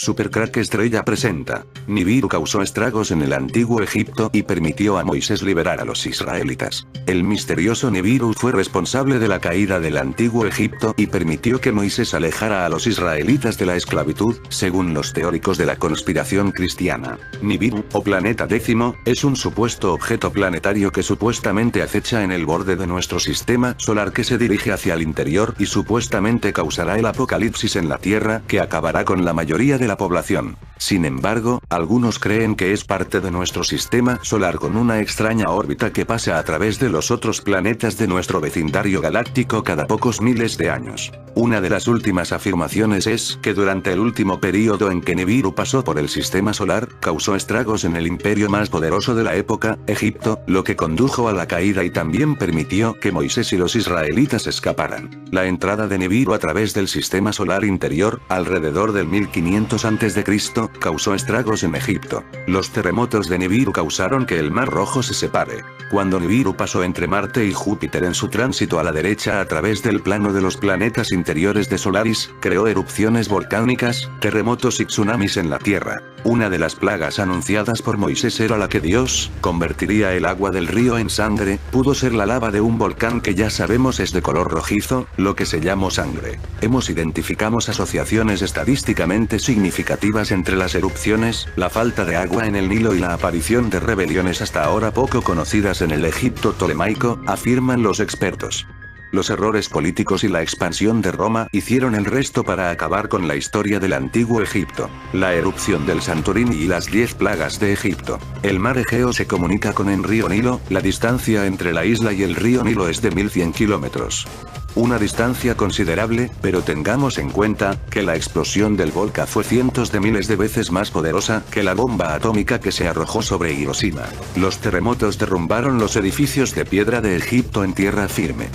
Supercrack Estrella presenta. Nibiru causó estragos en el antiguo Egipto y permitió a Moisés liberar a los israelitas. El misterioso Nibiru fue responsable de la caída del antiguo Egipto y permitió que Moisés alejara a los israelitas de la esclavitud, según los teóricos de la conspiración cristiana. Nibiru, o planeta décimo, es un supuesto objeto planetario que supuestamente acecha en el borde de nuestro sistema solar que se dirige hacia el interior y supuestamente causará el apocalipsis en la Tierra que acabará con la mayoría de la población. Sin embargo, algunos creen que es parte de nuestro sistema solar con una extraña órbita que pasa a través de los otros planetas de nuestro vecindario galáctico cada pocos miles de años. Una de las últimas afirmaciones es que durante el último período en que Nibiru pasó por el sistema solar, causó estragos en el imperio más poderoso de la época, Egipto, lo que condujo a la caída y también permitió que Moisés y los israelitas escaparan. La entrada de Nibiru a través del sistema solar interior, alrededor del 1500 a.C., causó estragos en Egipto. Los terremotos de Nibiru causaron que el Mar Rojo se separe. Cuando Nibiru pasó entre Marte y Júpiter en su tránsito a la derecha a través del plano de los planetas interiores de Solaris, creó erupciones volcánicas, terremotos y tsunamis en la Tierra. Una de las plagas anunciadas por Moisés era la que Dios convertiría el agua del río en sangre. Pudo ser la lava de un volcán que ya sabemos es de color rojizo, lo que se llamó sangre. Identificamos asociaciones estadísticamente significativas entre las erupciones, la falta de agua en el Nilo y la aparición de rebeliones hasta ahora poco conocidas en el Egipto tolemaico, afirman los expertos. Los errores políticos y la expansión de Roma hicieron el resto para acabar con la historia del antiguo Egipto. La erupción del Santorini y las 10 plagas de Egipto. El mar Egeo se comunica con el río Nilo, la distancia entre la isla y el río Nilo es de 1100 kilómetros. Una distancia considerable, pero tengamos en cuenta que la explosión del volcán fue cientos de miles de veces más poderosa que la bomba atómica que se arrojó sobre Hiroshima. Los terremotos derrumbaron los edificios de piedra de Egipto en tierra firme.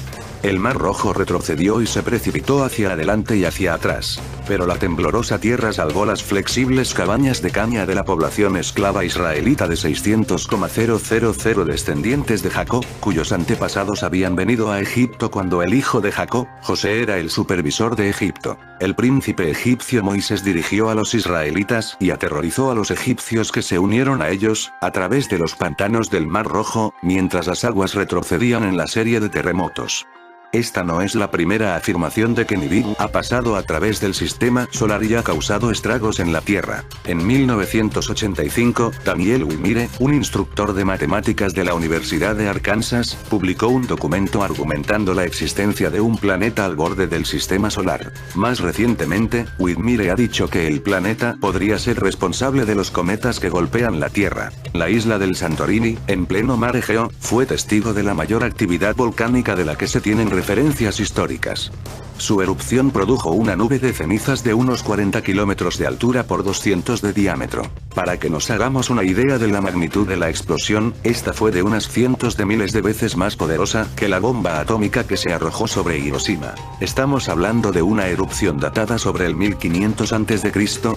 El Mar Rojo retrocedió y se precipitó hacia adelante y hacia atrás. Pero la temblorosa tierra salvó las flexibles cabañas de caña de la población esclava israelita de 600,000 descendientes de Jacob, cuyos antepasados habían venido a Egipto cuando el hijo de Jacob, José, era el supervisor de Egipto. El príncipe egipcio Moisés dirigió a los israelitas y aterrorizó a los egipcios que se unieron a ellos, a través de los pantanos del Mar Rojo, mientras las aguas retrocedían en la serie de terremotos. Esta no es la primera afirmación de que Nibiru ha pasado a través del sistema solar y ha causado estragos en la Tierra. En 1985, Daniel Wimire, un instructor de matemáticas de la Universidad de Arkansas, publicó un documento argumentando la existencia de un planeta al borde del sistema solar. Más recientemente, Wimire ha dicho que el planeta podría ser responsable de los cometas que golpean la Tierra. La isla del Santorini, en pleno mar Egeo, fue testigo de la mayor actividad volcánica de la que se tienen referencias históricas. Su erupción produjo una nube de cenizas de unos 40 kilómetros de altura por 200 de diámetro. Para que nos hagamos una idea de la magnitud de la explosión, esta fue de unas cientos de miles de veces más poderosa que la bomba atómica que se arrojó sobre Hiroshima. Estamos hablando de una erupción datada sobre el 1500 a.C.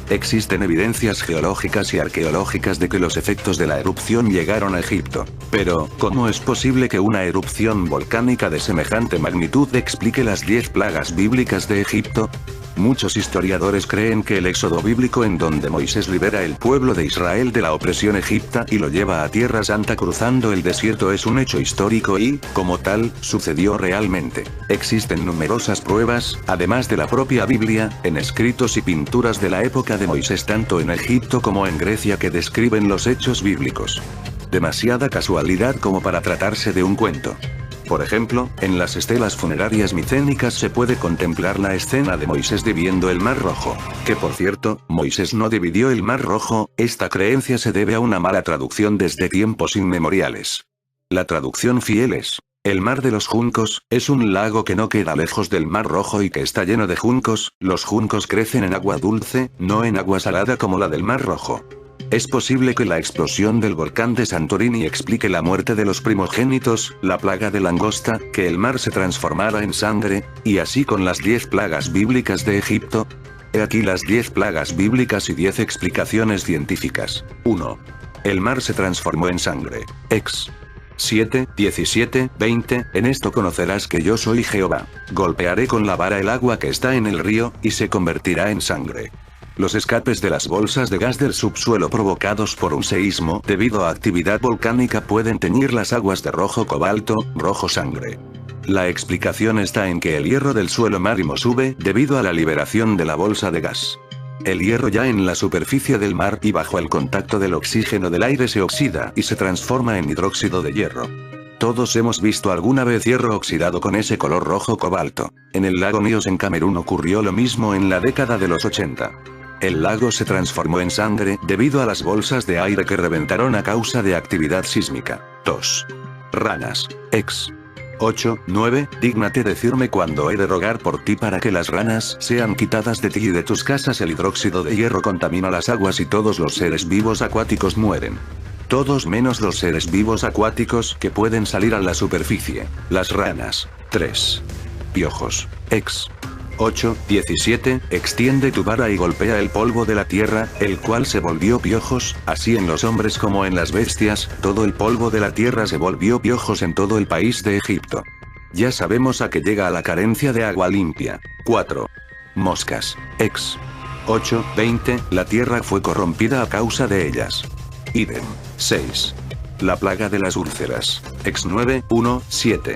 Existen evidencias geológicas y arqueológicas de que los efectos de la erupción llegaron a Egipto. Pero, ¿cómo es posible que una erupción volcánica de semejante magnitud explique las 10 plagas bíblicas de Egipto? Muchos historiadores creen que el éxodo bíblico en donde Moisés libera el pueblo de Israel de la opresión egipta y lo lleva a Tierra Santa cruzando el desierto es un hecho histórico y, como tal, sucedió realmente. Existen numerosas pruebas, además de la propia Biblia, en escritos y pinturas de la época de Moisés tanto en Egipto como en Grecia que describen los hechos bíblicos. Demasiada casualidad como para tratarse de un cuento. Por ejemplo, en las estelas funerarias micénicas se puede contemplar la escena de Moisés dividiendo el Mar Rojo. Que por cierto, Moisés no dividió el Mar Rojo, esta creencia se debe a una mala traducción desde tiempos inmemoriales. La traducción fiel es: el Mar de los Juncos, es un lago que no queda lejos del Mar Rojo y que está lleno de juncos. Los juncos crecen en agua dulce, no en agua salada como la del Mar Rojo. Es posible que la explosión del volcán de Santorini explique la muerte de los primogénitos, la plaga de langosta, que el mar se transformara en sangre, y así con las 10 plagas bíblicas de Egipto. He aquí las 10 plagas bíblicas y 10 explicaciones científicas. 1. El mar se transformó en sangre. Ex. 7, 17, 20, en esto conocerás que yo soy Jehová. Golpearé con la vara el agua que está en el río, y se convertirá en sangre. Los escapes de las bolsas de gas del subsuelo provocados por un seísmo debido a actividad volcánica pueden teñir las aguas de rojo cobalto, rojo sangre. La explicación está en que el hierro del suelo marítimo sube debido a la liberación de la bolsa de gas. El hierro ya en la superficie del mar y bajo el contacto del oxígeno del aire se oxida y se transforma en hidróxido de hierro. Todos hemos visto alguna vez hierro oxidado con ese color rojo cobalto. En el lago Nyos en Camerún ocurrió lo mismo en la década de los 80. El lago se transformó en sangre debido a las bolsas de aire que reventaron a causa de actividad sísmica. 2. Ranas. Ex. 8, 9, dígnate decirme cuándo he de rogar por ti para que las ranas sean quitadas de ti y de tus casas. El hidróxido de hierro contamina las aguas y todos los seres vivos acuáticos mueren. Todos menos los seres vivos acuáticos que pueden salir a la superficie. Las ranas. 3. Piojos. Ex. 8, 17, extiende tu vara y golpea el polvo de la tierra, el cual se volvió piojos, así en los hombres como en las bestias, todo el polvo de la tierra se volvió piojos en todo el país de Egipto. Ya sabemos a qué llega la carencia de agua limpia. 4. Moscas. Ex. 8, 20, la tierra fue corrompida a causa de ellas. Idem. 6. La plaga de las úlceras. Ex 9, 1, 7.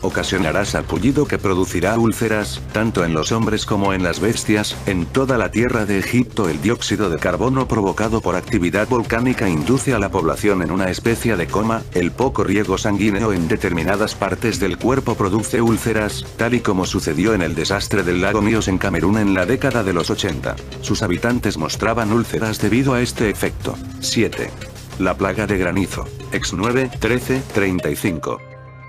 Ocasionará sarpullido que producirá úlceras, tanto en los hombres como en las bestias. En toda la tierra de Egipto el dióxido de carbono provocado por actividad volcánica induce a la población en una especie de coma. El poco riego sanguíneo en determinadas partes del cuerpo produce úlceras, tal y como sucedió en el desastre del lago Nyos en Camerún en la década de los 80. Sus habitantes mostraban úlceras debido a este efecto. 7. La plaga de granizo. Ex 9, 13, 35.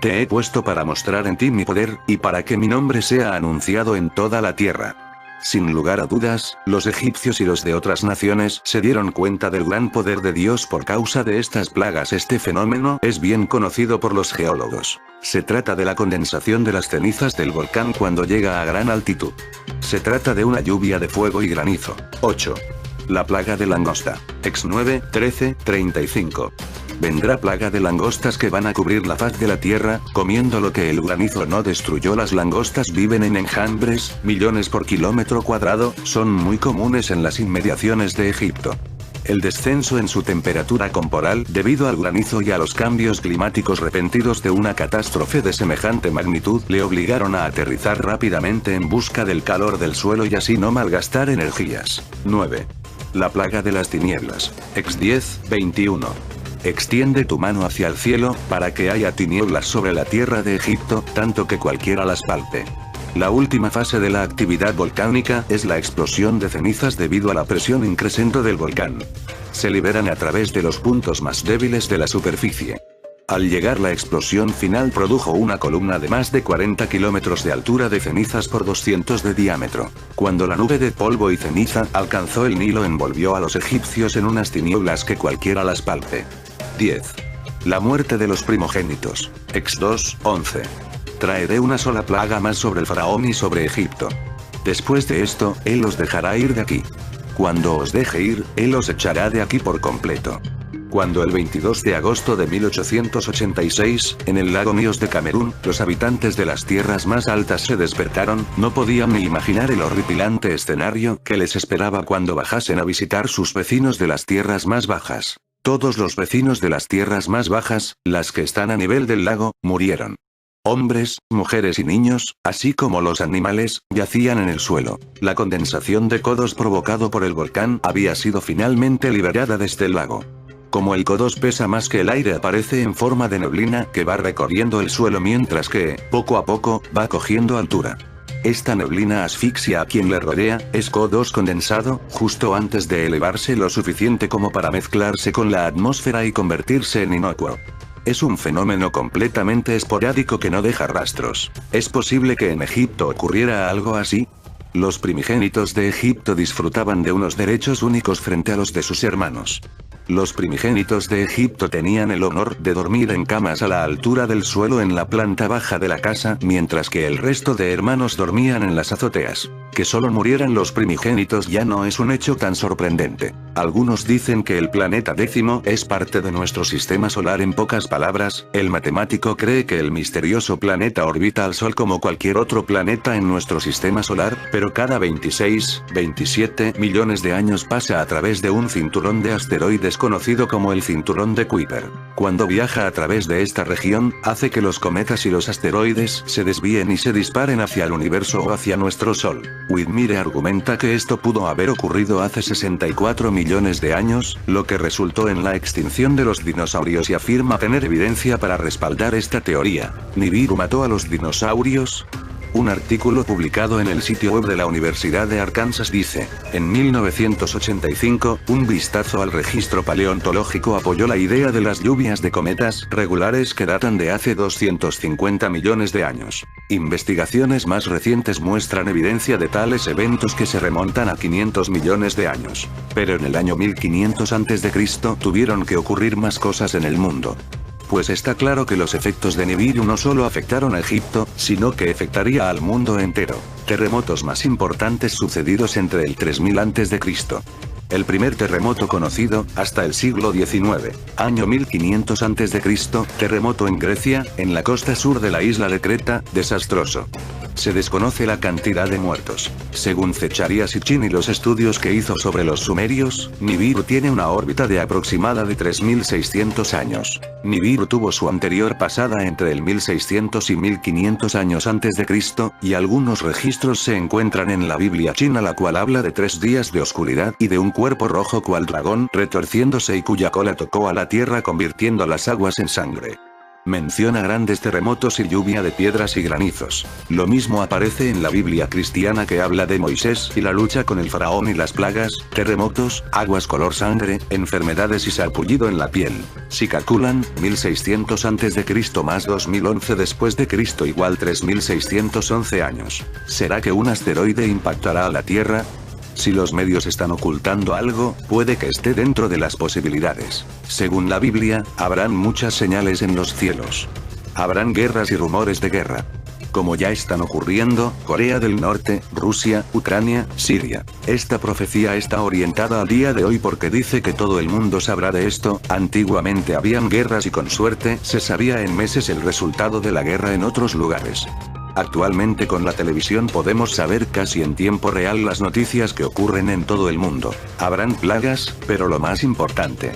Te he puesto para mostrar en ti mi poder, y para que mi nombre sea anunciado en toda la tierra. Sin lugar a dudas, los egipcios y los de otras naciones se dieron cuenta del gran poder de Dios por causa de estas plagas. Este fenómeno es bien conocido por los geólogos. Se trata de la condensación de las cenizas del volcán cuando llega a gran altitud. Se trata de una lluvia de fuego y granizo. 8. La plaga de langosta. Ex 9, 13, 35. Vendrá plaga de langostas que van a cubrir la faz de la tierra, comiendo lo que el granizo no destruyó. Las langostas viven en enjambres, millones por kilómetro cuadrado, son muy comunes en las inmediaciones de Egipto. El descenso en su temperatura corporal debido al granizo y a los cambios climáticos repentinos de una catástrofe de semejante magnitud le obligaron a aterrizar rápidamente en busca del calor del suelo y así no malgastar energías. 9. La plaga de las tinieblas. Ex 10, 21. Extiende tu mano hacia el cielo, para que haya tinieblas sobre la tierra de Egipto, tanto que cualquiera las palpe. La última fase de la actividad volcánica es la explosión de cenizas debido a la presión increciente del volcán. Se liberan a través de los puntos más débiles de la superficie. Al llegar la explosión final produjo una columna de más de 40 kilómetros de altura de cenizas por 200 de diámetro. Cuando la nube de polvo y ceniza alcanzó el Nilo envolvió a los egipcios en unas tinieblas que cualquiera las palpe. 10. La muerte de los primogénitos. Ex 2, 11. Traeré una sola plaga más sobre el faraón y sobre Egipto. Después de esto, él os dejará ir de aquí. Cuando os deje ir, él os echará de aquí por completo. Cuando el 22 de agosto de 1886, en el lago Nyos de Camerún, los habitantes de las tierras más altas se despertaron, no podían ni imaginar el horripilante escenario que les esperaba cuando bajasen a visitar sus vecinos de las tierras más bajas. Todos los vecinos de las tierras más bajas, las que están a nivel del lago, murieron. Hombres, mujeres y niños, así como los animales, yacían en el suelo. La condensación de K2 provocado por el volcán había sido finalmente liberada desde el lago. Como el K2 pesa más que el aire, aparece en forma de neblina que va recorriendo el suelo mientras que, poco a poco, va cogiendo altura. Esta neblina asfixia a quien le rodea, es K2 condensado, justo antes de elevarse lo suficiente como para mezclarse con la atmósfera y convertirse en inocuo. Es un fenómeno completamente esporádico que no deja rastros. ¿Es posible que en Egipto ocurriera algo así? Los primogénitos de Egipto disfrutaban de unos derechos únicos frente a los de sus hermanos. Los primigénitos de Egipto tenían el honor de dormir en camas a la altura del suelo en la planta baja de la casa, mientras que el resto de hermanos dormían en las azoteas. Que solo murieran los primigénitos ya no es un hecho tan sorprendente. Algunos dicen que el planeta décimo es parte de nuestro sistema solar. En pocas palabras, el matemático cree que el misterioso planeta orbita al Sol como cualquier otro planeta en nuestro sistema solar, pero cada 26, 27 millones de años pasa a través de un cinturón de asteroides conocido como el cinturón de Kuiper. Cuando viaja a través de esta región, hace que los cometas y los asteroides se desvíen y se disparen hacia el universo o hacia nuestro Sol. Whitmire argumenta que esto pudo haber ocurrido hace 64 millones de años, lo que resultó en la extinción de los dinosaurios, y afirma tener evidencia para respaldar esta teoría. ¿Nibiru mató a los dinosaurios? Un artículo publicado en el sitio web de la Universidad de Arkansas dice: en 1985, un vistazo al registro paleontológico apoyó la idea de las lluvias de cometas regulares que datan de hace 250 millones de años. Investigaciones más recientes muestran evidencia de tales eventos que se remontan a 500 millones de años. Pero en el año 1500 a.C. tuvieron que ocurrir más cosas en el mundo. Pues está claro que los efectos de Nibiru no solo afectaron a Egipto, sino que afectaría al mundo entero. Terremotos más importantes sucedidos entre el 3000 a.C. El primer terremoto conocido, hasta el siglo XIX, año 1500 a.C., terremoto en Grecia, en la costa sur de la isla de Creta, desastroso. Se desconoce la cantidad de muertos. Según Zecharia Sitchin y los estudios que hizo sobre los sumerios, Nibiru tiene una órbita de aproximada de 3600 años. Nibiru tuvo su anterior pasada entre el 1600 y 1500 años antes de Cristo, y algunos registros se encuentran en la Biblia china, la cual habla de 3 días de oscuridad y de un cuerpo rojo cual dragón retorciéndose y cuya cola tocó a la tierra convirtiendo las aguas en sangre. Menciona grandes terremotos y lluvia de piedras y granizos. Lo mismo aparece en la Biblia cristiana, que habla de Moisés y la lucha con el faraón y las plagas, terremotos, aguas color sangre, enfermedades y sarpullido en la piel. Si calculan, 1600 a.C. más 2011 después de Cristo igual 3611 años. ¿Será que un asteroide impactará a la Tierra? Si los medios están ocultando algo, puede que esté dentro de las posibilidades. Según la Biblia, habrán muchas señales en los cielos. Habrán guerras y rumores de guerra. Como ya están ocurriendo, Corea del Norte, Rusia, Ucrania, Siria. Esta profecía está orientada al día de hoy porque dice que todo el mundo sabrá de esto. Antiguamente habían guerras y con suerte se sabía en meses el resultado de la guerra en otros lugares. Actualmente con la televisión podemos saber casi en tiempo real las noticias que ocurren en todo el mundo. Habrán plagas, pero lo más importante.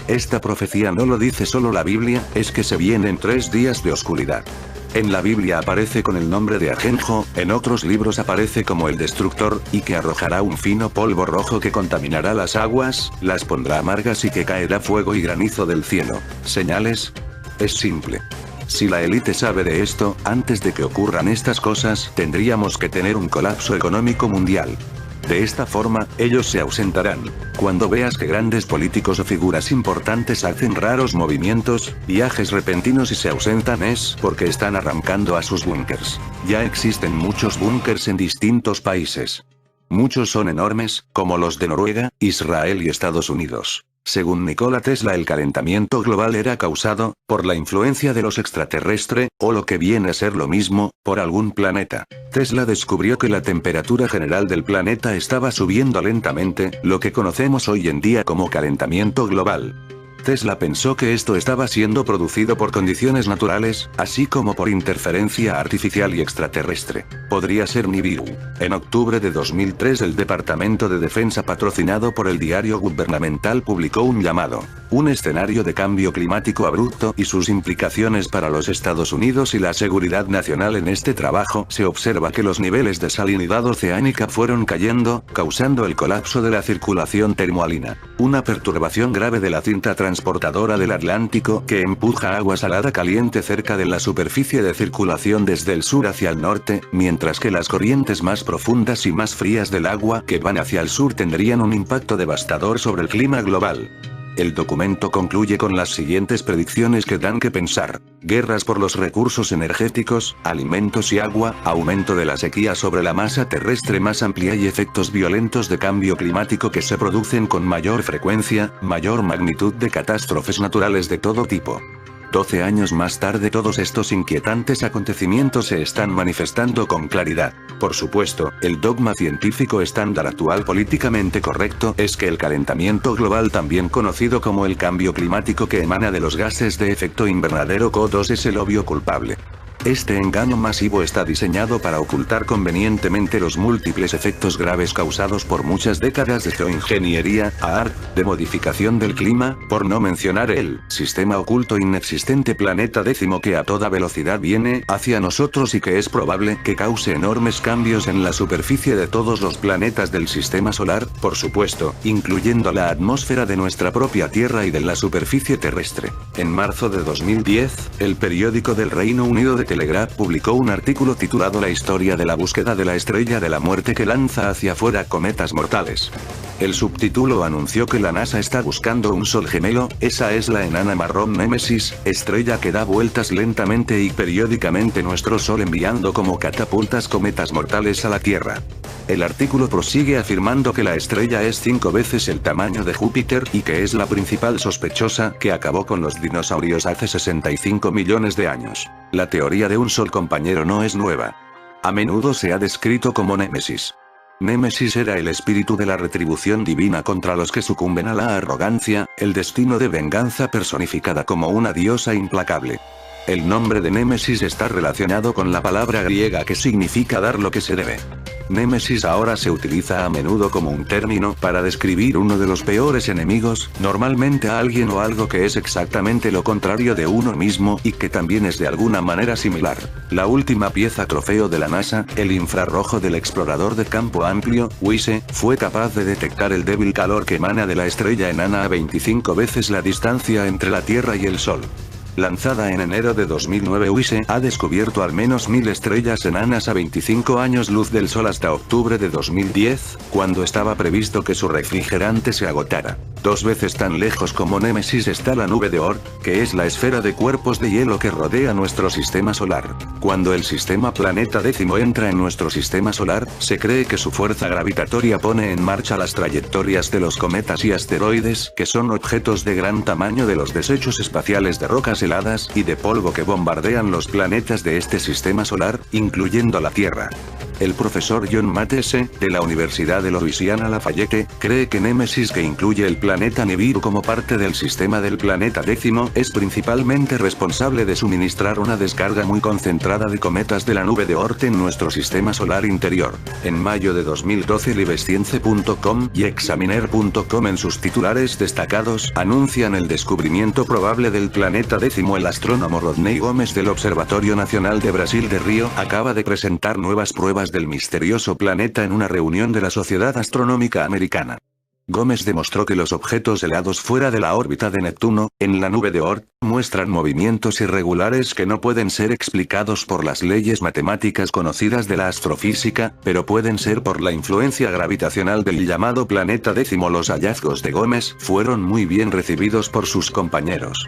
Esta profecía no lo dice solo la Biblia, es que se vienen 3 días de oscuridad. En la Biblia aparece con el nombre de Ajenjo, en otros libros aparece como el destructor, y que arrojará un fino polvo rojo que contaminará las aguas, las pondrá amargas y que caerá fuego y granizo del cielo. ¿Señales? Es simple. Si la élite sabe de esto, antes de que ocurran estas cosas, tendríamos que tener un colapso económico mundial. De esta forma, ellos se ausentarán. Cuando veas que grandes políticos o figuras importantes hacen raros movimientos, viajes repentinos y se ausentan, es porque están arrancando a sus búnkers. Ya existen muchos búnkers en distintos países. Muchos son enormes, como los de Noruega, Israel y Estados Unidos. Según Nikola Tesla, el calentamiento global era causado por la influencia de los extraterrestres, o lo que viene a ser lo mismo, por algún planeta. Tesla descubrió que la temperatura general del planeta estaba subiendo lentamente, lo que conocemos hoy en día como calentamiento global. Tesla pensó que esto estaba siendo producido por condiciones naturales, así como por interferencia artificial y extraterrestre. Podría ser Nibiru. En octubre de 2003 el Departamento de Defensa, patrocinado por el diario gubernamental, publicó un llamado "Un escenario de cambio climático abrupto y sus implicaciones para los Estados Unidos y la seguridad nacional". En este trabajo se observa que los niveles de salinidad oceánica fueron cayendo, causando el colapso de la circulación termoalina. Una perturbación grave de la cinta transportadora del Atlántico que empuja agua salada caliente cerca de la superficie de circulación desde el sur hacia el norte, mientras que las corrientes más profundas y más frías del agua que van hacia el sur tendrían un impacto devastador sobre el clima global. El documento concluye con las siguientes predicciones que dan que pensar: guerras por los recursos energéticos, alimentos y agua, aumento de la sequía sobre la masa terrestre más amplia y efectos violentos de cambio climático que se producen con mayor frecuencia, mayor magnitud de catástrofes naturales de todo tipo. 12 años más tarde todos estos inquietantes acontecimientos se están manifestando con claridad. Por supuesto, el dogma científico estándar actual políticamente correcto es que el calentamiento global, también conocido como el cambio climático que emana de los gases de efecto invernadero CO2, es el obvio culpable. Este engaño masivo está diseñado para ocultar convenientemente los múltiples efectos graves causados por muchas décadas de geoingeniería, de modificación del clima, por no mencionar el sistema oculto inexistente planeta décimo que a toda velocidad viene hacia nosotros y que es probable que cause enormes cambios en la superficie de todos los planetas del sistema solar, por supuesto, incluyendo la atmósfera de nuestra propia Tierra y de la superficie terrestre. En marzo de 2010, el periódico del Reino Unido de Telegraph publicó un artículo titulado La historia de la búsqueda de la estrella de la muerte que lanza hacia afuera cometas mortales. El subtítulo anunció que la NASA está buscando un sol gemelo, esa es la enana marrón Némesis, estrella que da vueltas lentamente y periódicamente nuestro Sol enviando como catapultas cometas mortales a la Tierra. El artículo prosigue afirmando que la estrella es 5 veces el tamaño de Júpiter y que es la principal sospechosa que acabó con los dinosaurios hace 65 millones de años. La teoría de un sol compañero no es nueva. A menudo se ha descrito como Némesis. Némesis era el espíritu de la retribución divina contra los que sucumben a la arrogancia, el destino de venganza personificada como una diosa implacable. El nombre de Némesis está relacionado con la palabra griega que significa dar lo que se debe. Némesis ahora se utiliza a menudo como un término para describir uno de los peores enemigos, normalmente a alguien o algo que es exactamente lo contrario de uno mismo y que también es de alguna manera similar. La última pieza trofeo de la NASA, el infrarrojo del explorador de campo amplio, WISE, fue capaz de detectar el débil calor que emana de la estrella enana a 25 veces la distancia entre la Tierra y el Sol. Lanzada en enero de 2009, WISE ha descubierto al menos 1000 estrellas enanas a 25 años luz del Sol hasta octubre de 2010, cuando estaba previsto que su refrigerante se agotara. 2 veces tan lejos como Némesis está la nube de Oort, que es la esfera de cuerpos de hielo que rodea nuestro sistema solar. Cuando el sistema planeta décimo entra en nuestro sistema solar, se cree que su fuerza gravitatoria pone en marcha las trayectorias de los cometas y asteroides, que son objetos de gran tamaño de los desechos espaciales de rocas heladas y de polvo que bombardean los planetas de este sistema solar, incluyendo la Tierra. El profesor John Matese, de la Universidad de Louisiana Lafayette, cree que Némesis, que incluye el planeta Nibiru como parte del sistema del planeta décimo, es principalmente responsable de suministrar una descarga muy concentrada de cometas de la nube de Oort en nuestro sistema solar interior. En mayo de 2012 libescience.com y examiner.com en sus titulares destacados anuncian el descubrimiento probable del planeta décimo. El astrónomo Rodney Gómez del Observatorio Nacional de Brasil de Río acaba de presentar nuevas pruebas del misterioso planeta en una reunión de la Sociedad Astronómica Americana. Gómez demostró que los objetos helados fuera de la órbita de Neptuno, en la nube de Oort, muestran movimientos irregulares que no pueden ser explicados por las leyes matemáticas conocidas de la astrofísica, pero pueden ser por la influencia gravitacional del llamado planeta décimo. Los hallazgos de Gómez fueron muy bien recibidos por sus compañeros.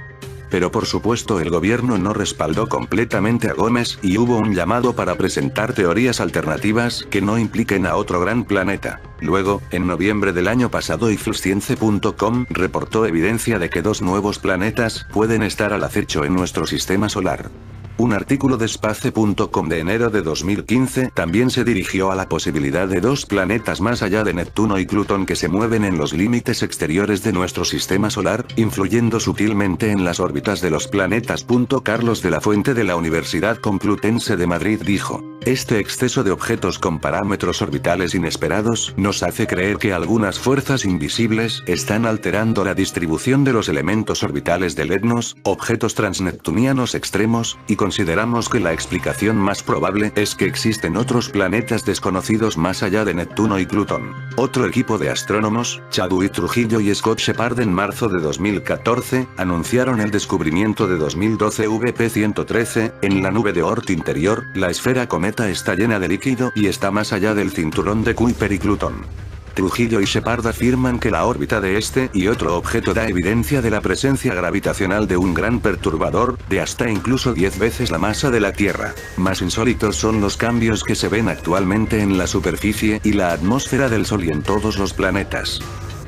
Pero por supuesto el gobierno no respaldó completamente a Gómez y hubo un llamado para presentar teorías alternativas que no impliquen a otro gran planeta. Luego, en noviembre del año pasado iflscience.com reportó evidencia de que 2 nuevos planetas pueden estar al acecho en nuestro sistema solar. Un artículo de space.com de enero de 2015 también se dirigió a la posibilidad de 2 planetas más allá de Neptuno y Plutón que se mueven en los límites exteriores de nuestro sistema solar, influyendo sutilmente en las órbitas de los planetas. Carlos de la Fuente de la Universidad Complutense de Madrid dijo: este exceso de objetos con parámetros orbitales inesperados nos hace creer que algunas fuerzas invisibles están alterando la distribución de los elementos orbitales del EDNOS, objetos transneptunianos extremos, y consideramos que la explicación más probable es que existen otros planetas desconocidos más allá de Neptuno y Plutón. Otro equipo de astrónomos, Chadwick Trujillo y Scott Shepard, en marzo de 2014, anunciaron el descubrimiento de 2012 VP-113, en la nube de Oort interior. La esfera cometa está llena de líquido y está más allá del cinturón de Kuiper y Plutón. Trujillo y Shepard afirman que la órbita de este y otro objeto da evidencia de la presencia gravitacional de un gran perturbador, de hasta incluso 10 veces la masa de la Tierra. Más insólitos son los cambios que se ven actualmente en la superficie y la atmósfera del Sol y en todos los planetas.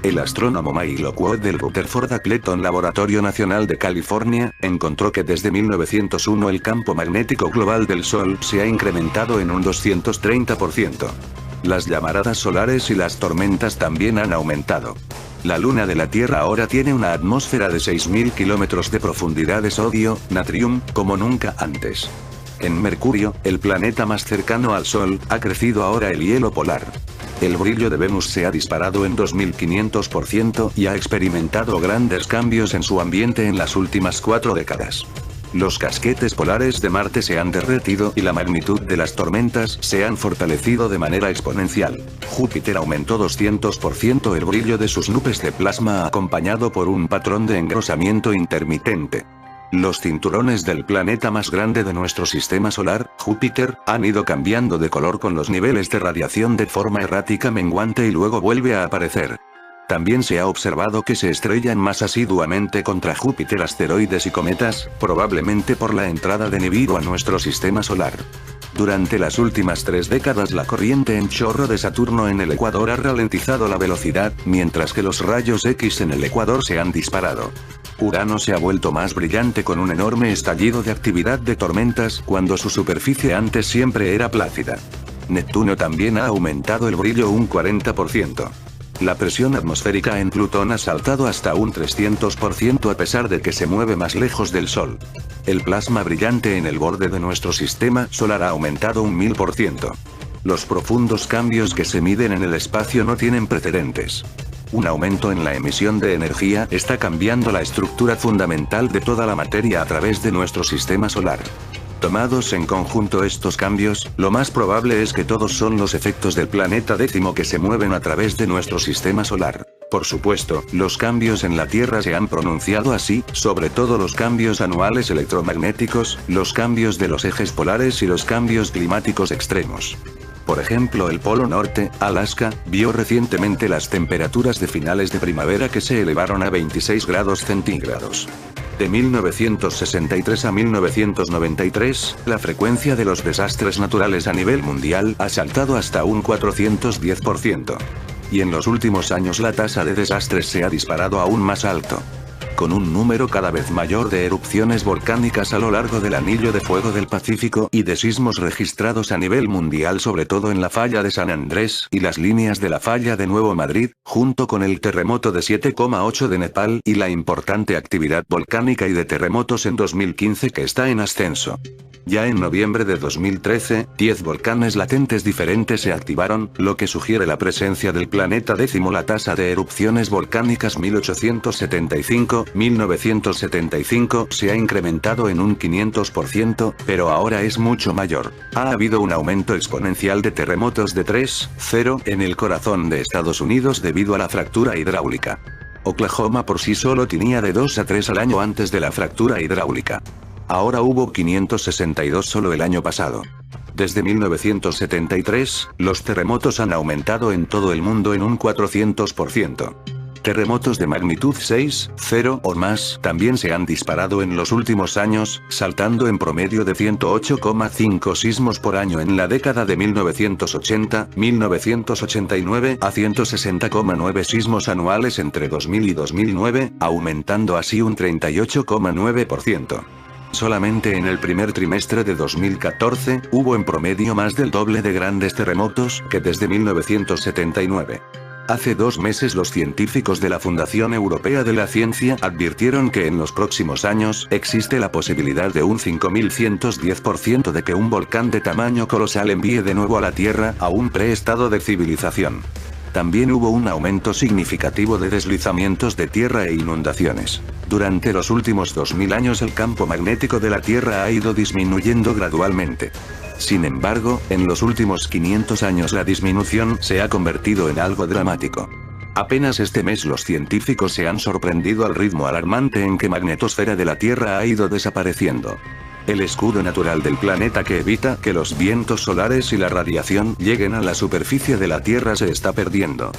El astrónomo May Lockwood del Rutherford Appleton Laboratorio Nacional de California, encontró que desde 1901 el campo magnético global del Sol se ha incrementado en un 230%. Las llamaradas solares y las tormentas también han aumentado. La luna de la Tierra ahora tiene una atmósfera de 6.000 kilómetros de profundidad de sodio, natrium, como nunca antes. En Mercurio, el planeta más cercano al Sol, ha crecido ahora el hielo polar. El brillo de Venus se ha disparado en 2500% y ha experimentado grandes cambios en su ambiente en las últimas 4 décadas. Los casquetes polares de Marte se han derretido y la magnitud de las tormentas se han fortalecido de manera exponencial. Júpiter aumentó 200% el brillo de sus nubes de plasma acompañado por un patrón de engrosamiento intermitente. Los cinturones del planeta más grande de nuestro sistema solar, Júpiter, han ido cambiando de color con los niveles de radiación de forma errática menguante y luego vuelve a aparecer. También se ha observado que se estrellan más asiduamente contra Júpiter asteroides y cometas, probablemente por la entrada de Nibiru a nuestro sistema solar. Durante las últimas 3 décadas la corriente en chorro de Saturno en el ecuador ha ralentizado la velocidad, mientras que los rayos X en el ecuador se han disparado. Urano se ha vuelto más brillante con un enorme estallido de actividad de tormentas cuando su superficie antes siempre era plácida. Neptuno también ha aumentado el brillo un 40%. La presión atmosférica en Plutón ha saltado hasta un 300% a pesar de que se mueve más lejos del Sol. El plasma brillante en el borde de nuestro sistema solar ha aumentado un 1000%. Los profundos cambios que se miden en el espacio no tienen precedentes. Un aumento en la emisión de energía está cambiando la estructura fundamental de toda la materia a través de nuestro sistema solar. Tomados en conjunto estos cambios, lo más probable es que todos son los efectos del planeta décimo que se mueven a través de nuestro sistema solar. Por supuesto, los cambios en la Tierra se han pronunciado así, sobre todo los cambios anuales electromagnéticos, los cambios de los ejes polares y los cambios climáticos extremos. Por ejemplo, el Polo Norte, Alaska, vio recientemente las temperaturas de finales de primavera que se elevaron a 26 grados centígrados. De 1963 a 1993, la frecuencia de los desastres naturales a nivel mundial ha saltado hasta un 410%. Y en los últimos años la tasa de desastres se ha disparado aún más alto. Con un número cada vez mayor de erupciones volcánicas a lo largo del anillo de fuego del Pacífico y de sismos registrados a nivel mundial sobre todo en la falla de San Andrés y las líneas de la falla de Nuevo Madrid, junto con el terremoto de 7,8 de Nepal y la importante actividad volcánica y de terremotos en 2015 que está en ascenso. Ya en noviembre de 2013, 10 volcanes latentes diferentes se activaron, lo que sugiere la presencia del planeta décimo. La tasa de erupciones volcánicas 1875-1975 se ha incrementado en un 500%, pero ahora es mucho mayor. Ha habido un aumento exponencial de terremotos de 3,0 en el corazón de Estados Unidos debido a la fractura hidráulica. Oklahoma por sí solo tenía de 2 a 3 al año antes de la fractura hidráulica. Ahora hubo 562 solo el año pasado. Desde 1973, los terremotos han aumentado en todo el mundo en un 400%. Terremotos de magnitud 6,0 o más también se han disparado en los últimos años, saltando en promedio de 108,5 sismos por año en la década de 1980-1989 a 160,9 sismos anuales entre 2000 y 2009, aumentando así un 38,9%. Solamente en el primer trimestre de 2014, hubo en promedio más del doble de grandes terremotos que desde 1979. Hace 2 meses los científicos de la Fundación Europea de la Ciencia advirtieron que en los próximos años existe la posibilidad de un 5110% de que un volcán de tamaño colosal envíe de nuevo a la Tierra a un preestado de civilización. También hubo un aumento significativo de deslizamientos de tierra e inundaciones. Durante los últimos 2000 años el campo magnético de la Tierra ha ido disminuyendo gradualmente. Sin embargo, en los últimos 500 años la disminución se ha convertido en algo dramático. Apenas este mes los científicos se han sorprendido al ritmo alarmante en que magnetosfera de la Tierra ha ido desapareciendo. El escudo natural del planeta que evita que los vientos solares y la radiación lleguen a la superficie de la Tierra se está perdiendo.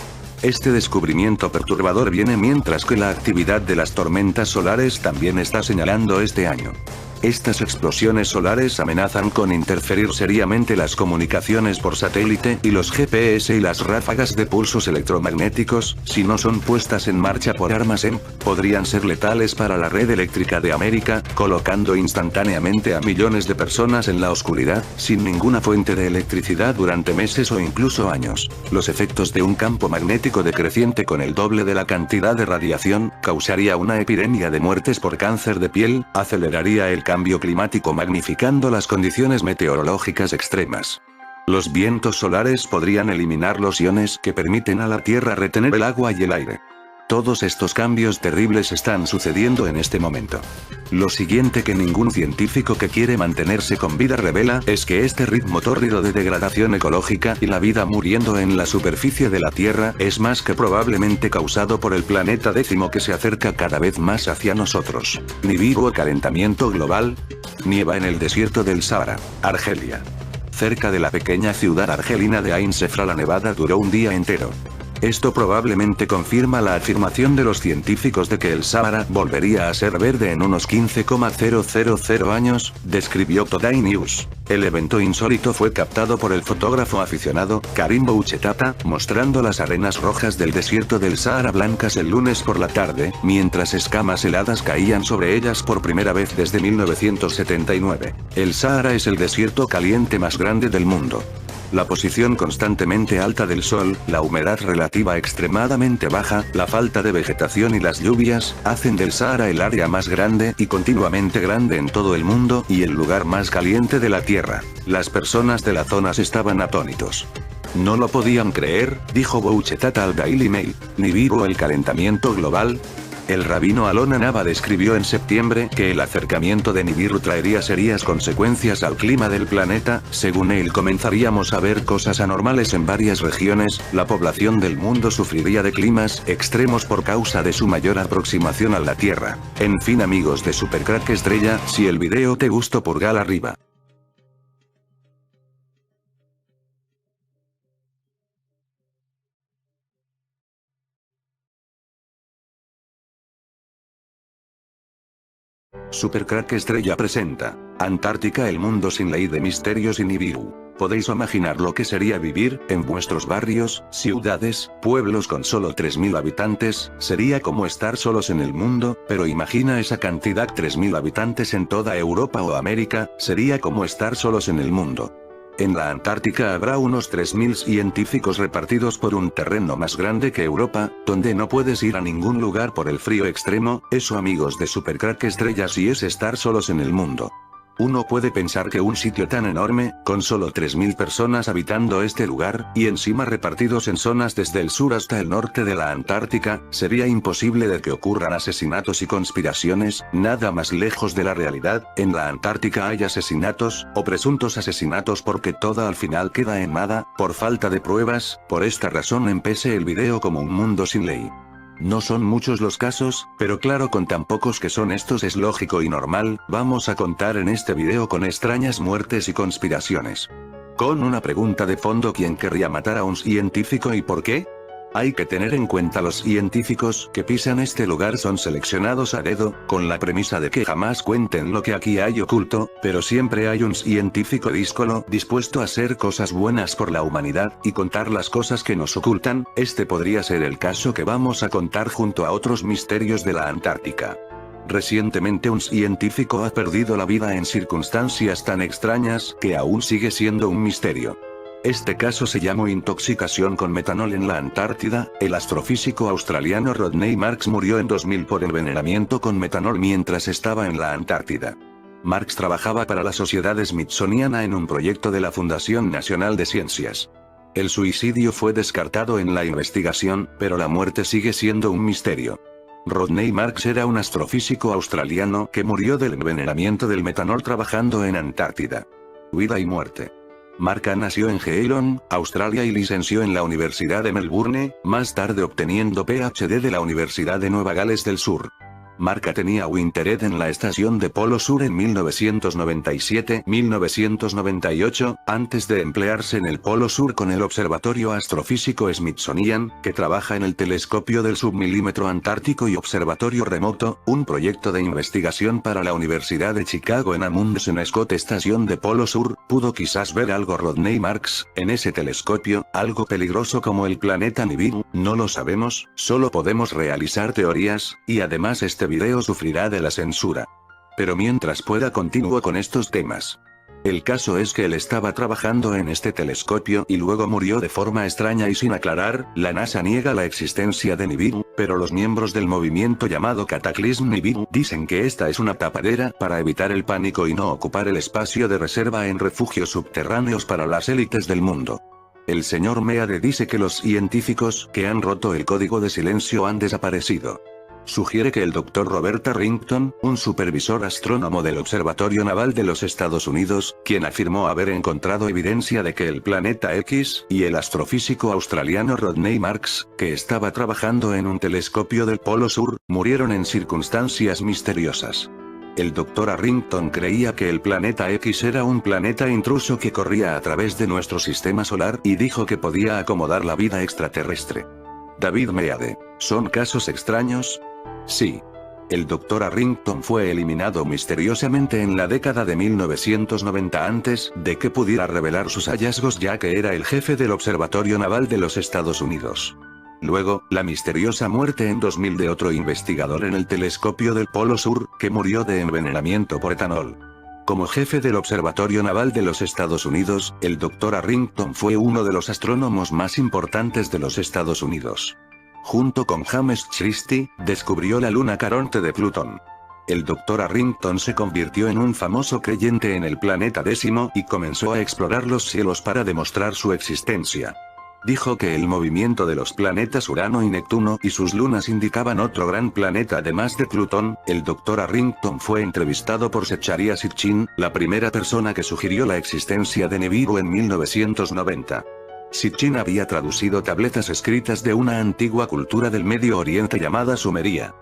Este descubrimiento perturbador viene mientras que la actividad de las tormentas solares también está señalando este año. Estas explosiones solares amenazan con interferir seriamente las comunicaciones por satélite y los GPS y las ráfagas de pulsos electromagnéticos, si no son puestas en marcha por armas EMP, podrían ser letales para la red eléctrica de América, colocando instantáneamente a millones de personas en la oscuridad, sin ninguna fuente de electricidad durante meses o incluso años. Los efectos de un campo magnético decreciente con el doble de la cantidad de radiación, causaría una epidemia de muertes por cáncer de piel, aceleraría el cambio climático magnificando las condiciones meteorológicas extremas. Los vientos solares podrían eliminar los iones que permiten a la Tierra retener el agua y el aire. Todos estos cambios terribles están sucediendo en este momento. Lo siguiente que ningún científico que quiere mantenerse con vida revela es que este ritmo tórrido de degradación ecológica y la vida muriendo en la superficie de la Tierra es más que probablemente causado por el planeta décimo que se acerca cada vez más hacia nosotros. Nibiru o calentamiento global. Nieva en el desierto del Sahara, Argelia. Cerca de la pequeña ciudad argelina de Ain Sefra la nevada duró un día entero. Esto probablemente confirma la afirmación de los científicos de que el Sahara volvería a ser verde en unos 15,000 años, describió Today News. El evento insólito fue captado por el fotógrafo aficionado, Karim Bouchetata, mostrando las arenas rojas del desierto del Sahara blancas el lunes por la tarde, mientras escamas heladas caían sobre ellas por primera vez desde 1979. El Sahara es el desierto caliente más grande del mundo. La posición constantemente alta del sol, la humedad relativa extremadamente baja, la falta de vegetación y las lluvias, hacen del Sahara el área más grande y continuamente grande en todo el mundo y el lugar más caliente de la Tierra. Las personas de la zona estaban atónitos. No lo podían creer, dijo Bouchetata al Daily Mail. Nibiru o el calentamiento global. El rabino Alon Nava describió en septiembre que el acercamiento de Nibiru traería serias consecuencias al clima del planeta. Según él, comenzaríamos a ver cosas anormales en varias regiones, la población del mundo sufriría de climas extremos por causa de su mayor aproximación a la Tierra. En fin, amigos de Supercrack Estrella, si el video te gustó, pulgar arriba. Supercrack Estrella presenta Antártica, el mundo sin ley de misterios y Nibiru. ¿Podéis imaginar lo que sería vivir en vuestros barrios, ciudades, pueblos con solo 3.000 habitantes? Sería como estar solos en el mundo, pero imagina esa cantidad, 3.000 habitantes en toda Europa o América, sería como estar solos en el mundo. En la Antártica habrá unos 3.000 científicos repartidos por un terreno más grande que Europa, donde no puedes ir a ningún lugar por el frío extremo. Eso, amigos de Supercrack Estrella, sí es estar solos en el mundo. Uno puede pensar que un sitio tan enorme, con solo 3.000 personas habitando este lugar, y encima repartidos en zonas desde el sur hasta el norte de la Antártica, sería imposible de que ocurran asesinatos y conspiraciones. Nada más lejos de la realidad. En la Antártica hay asesinatos, o presuntos asesinatos, porque todo al final queda en nada, por falta de pruebas. Por esta razón empecé el video como un mundo sin ley. No son muchos los casos, pero claro, con tan pocos que son estos es lógico y normal. Vamos a contar en este video con extrañas muertes y conspiraciones. Con una pregunta de fondo: ¿quién querría matar a un científico y por qué? Hay que tener en cuenta, los científicos que pisan este lugar son seleccionados a dedo, con la premisa de que jamás cuenten lo que aquí hay oculto, pero siempre hay un científico díscolo, dispuesto a hacer cosas buenas por la humanidad, y contar las cosas que nos ocultan. Este podría ser el caso que vamos a contar junto a otros misterios de la Antártica. Recientemente un científico ha perdido la vida en circunstancias tan extrañas que aún sigue siendo un misterio. Este caso se llamó intoxicación con metanol en la Antártida. El astrofísico australiano Rodney Marks murió en 2000 por envenenamiento con metanol mientras estaba en la Antártida. Marks trabajaba para la Sociedad Smithsoniana en un proyecto de la Fundación Nacional de Ciencias. El suicidio fue descartado en la investigación, pero la muerte sigue siendo un misterio. Rodney Marks era un astrofísico australiano que murió del envenenamiento del metanol trabajando en Antártida. Vida y muerte. Mark nació en Geelong, Australia, y licenció en la Universidad de Melbourne, más tarde obteniendo PhD de la Universidad de Nueva Gales del Sur. Marca tenía Wintered en la estación de Polo Sur en 1997-1998, antes de emplearse en el Polo Sur con el Observatorio Astrofísico Smithsonian, que trabaja en el Telescopio del Submilímetro Antártico y Observatorio Remoto, un proyecto de investigación para la Universidad de Chicago en Amundsen Scott Estación de Polo Sur. Pudo quizás ver algo Rodney Marks en ese telescopio, algo peligroso como el planeta Nibiru, no lo sabemos, solo podemos realizar teorías, y además este video sufrirá de la censura. Pero mientras pueda continúo con estos temas. El caso es que él estaba trabajando en este telescopio y luego murió de forma extraña y sin aclarar. La NASA niega la existencia de Nibiru, pero los miembros del movimiento llamado Cataclysm Nibiru dicen que esta es una tapadera para evitar el pánico y no ocupar el espacio de reserva en refugios subterráneos para las élites del mundo. El señor Meade dice que los científicos que han roto el código de silencio han desaparecido. Sugiere que el Dr. Robert Arrington, un supervisor astrónomo del Observatorio Naval de los Estados Unidos, quien afirmó haber encontrado evidencia de que el planeta X, y el astrofísico australiano Rodney Marks, que estaba trabajando en un telescopio del Polo Sur, murieron en circunstancias misteriosas. El Dr. Arrington creía que el planeta X era un planeta intruso que corría a través de nuestro sistema solar y dijo que podía acomodar la vida extraterrestre. David Meade, ¿son casos extraños? Sí. El Dr. Arrington fue eliminado misteriosamente en la década de 1990 antes de que pudiera revelar sus hallazgos, ya que era el jefe del Observatorio Naval de los Estados Unidos. Luego, la misteriosa muerte en 2000 de otro investigador en el telescopio del Polo Sur, que murió de envenenamiento por etanol. Como jefe del Observatorio Naval de los Estados Unidos, el Dr. Arrington fue uno de los astrónomos más importantes de los Estados Unidos. Junto con James Christie, descubrió la luna Caronte de Plutón. El Dr. Arrington se convirtió en un famoso creyente en el planeta décimo y comenzó a explorar los cielos para demostrar su existencia. Dijo que el movimiento de los planetas Urano y Neptuno y sus lunas indicaban otro gran planeta además de Plutón. El Dr. Arrington fue entrevistado por Zecharia Sitchin, la primera persona que sugirió la existencia de Nibiru en 1990. Sitchin había traducido tabletas escritas de una antigua cultura del Medio Oriente llamada Sumeria.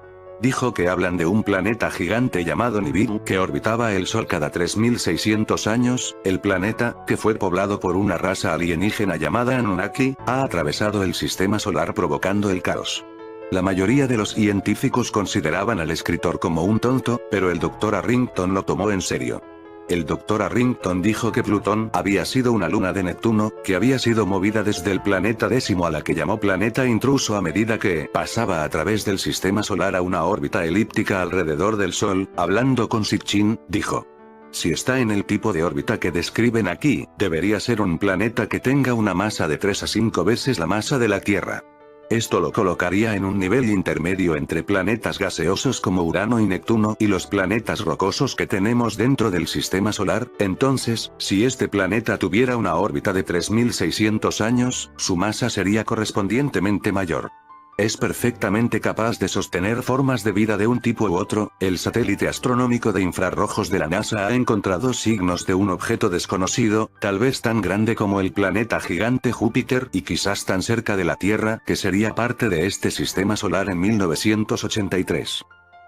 Dijo que hablan de un planeta gigante llamado Nibiru que orbitaba el Sol cada 3600 años. El planeta, que fue poblado por una raza alienígena llamada Anunnaki, ha atravesado el sistema solar provocando el caos. La mayoría de los científicos consideraban al escritor como un tonto, pero el Dr. Arrington lo tomó en serio. El Dr. Arrington dijo que Plutón había sido una luna de Neptuno, que había sido movida desde el planeta décimo a la que llamó planeta intruso a medida que pasaba a través del sistema solar a una órbita elíptica alrededor del Sol. Hablando con Sitchin, dijo: si está en el tipo de órbita que describen aquí, debería ser un planeta que tenga una masa de 3 a 5 veces la masa de la Tierra. Esto lo colocaría en un nivel intermedio entre planetas gaseosos como Urano y Neptuno y los planetas rocosos que tenemos dentro del sistema solar. Entonces, si este planeta tuviera una órbita de 3600 años, su masa sería correspondientemente mayor. Es perfectamente capaz de sostener formas de vida de un tipo u otro. El satélite astronómico de infrarrojos de la NASA ha encontrado signos de un objeto desconocido, tal vez tan grande como el planeta gigante Júpiter y quizás tan cerca de la Tierra, que sería parte de este sistema solar en 1983.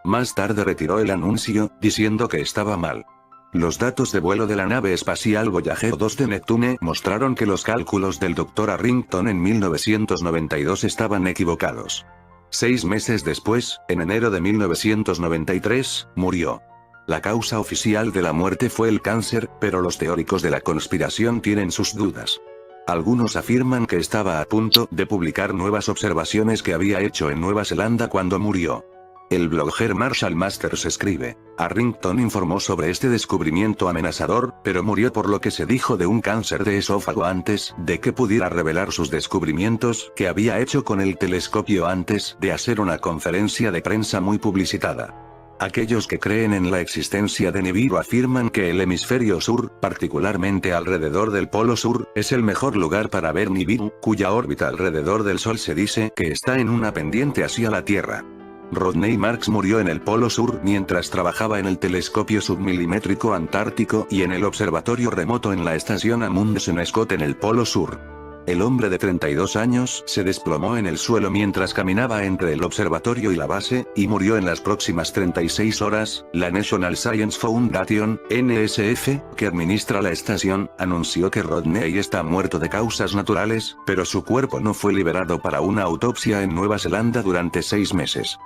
Más tarde retiró el anuncio, diciendo que estaba mal. Los datos de vuelo de la nave espacial Voyager 2 de Neptune mostraron que los cálculos del Dr. Arrington en 1992 estaban equivocados. 6 meses después, en enero de 1993, murió. La causa oficial de la muerte fue el cáncer, pero los teóricos de la conspiración tienen sus dudas. Algunos afirman que estaba a punto de publicar nuevas observaciones que había hecho en Nueva Zelanda cuando murió. El blogger Marshall Masters escribe: Arrington informó sobre este descubrimiento amenazador, pero murió por lo que se dijo de un cáncer de esófago antes de que pudiera revelar sus descubrimientos que había hecho con el telescopio antes de hacer una conferencia de prensa muy publicitada. Aquellos que creen en la existencia de Nibiru afirman que el hemisferio sur, particularmente alrededor del Polo Sur, es el mejor lugar para ver Nibiru, cuya órbita alrededor del Sol se dice que está en una pendiente hacia la Tierra. Rodney Marks murió en el Polo Sur mientras trabajaba en el telescopio submilimétrico antártico y en el observatorio remoto en la estación Amundsen Scott en el Polo Sur. El hombre de 32 años se desplomó en el suelo mientras caminaba entre el observatorio y la base, y murió en las próximas 36 horas. La National Science Foundation, NSF, que administra la estación, anunció que Rodney está muerto de causas naturales, pero su cuerpo no fue liberado para una autopsia en Nueva Zelanda durante 6 meses.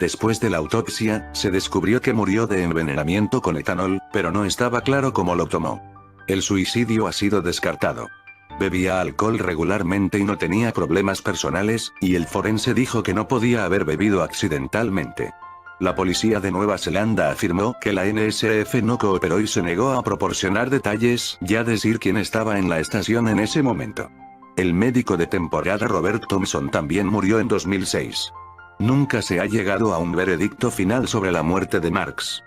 Después de la autopsia, se descubrió que murió de envenenamiento con etanol, pero no estaba claro cómo lo tomó. El suicidio ha sido descartado. Bebía alcohol regularmente y no tenía problemas personales, y el forense dijo que no podía haber bebido accidentalmente. La policía de Nueva Zelanda afirmó que la NSF no cooperó y se negó a proporcionar detalles, ya decir quién estaba en la estación en ese momento. El médico de temporada Robert Thompson también murió en 2006. Nunca se ha llegado a un veredicto final sobre la muerte de Marks.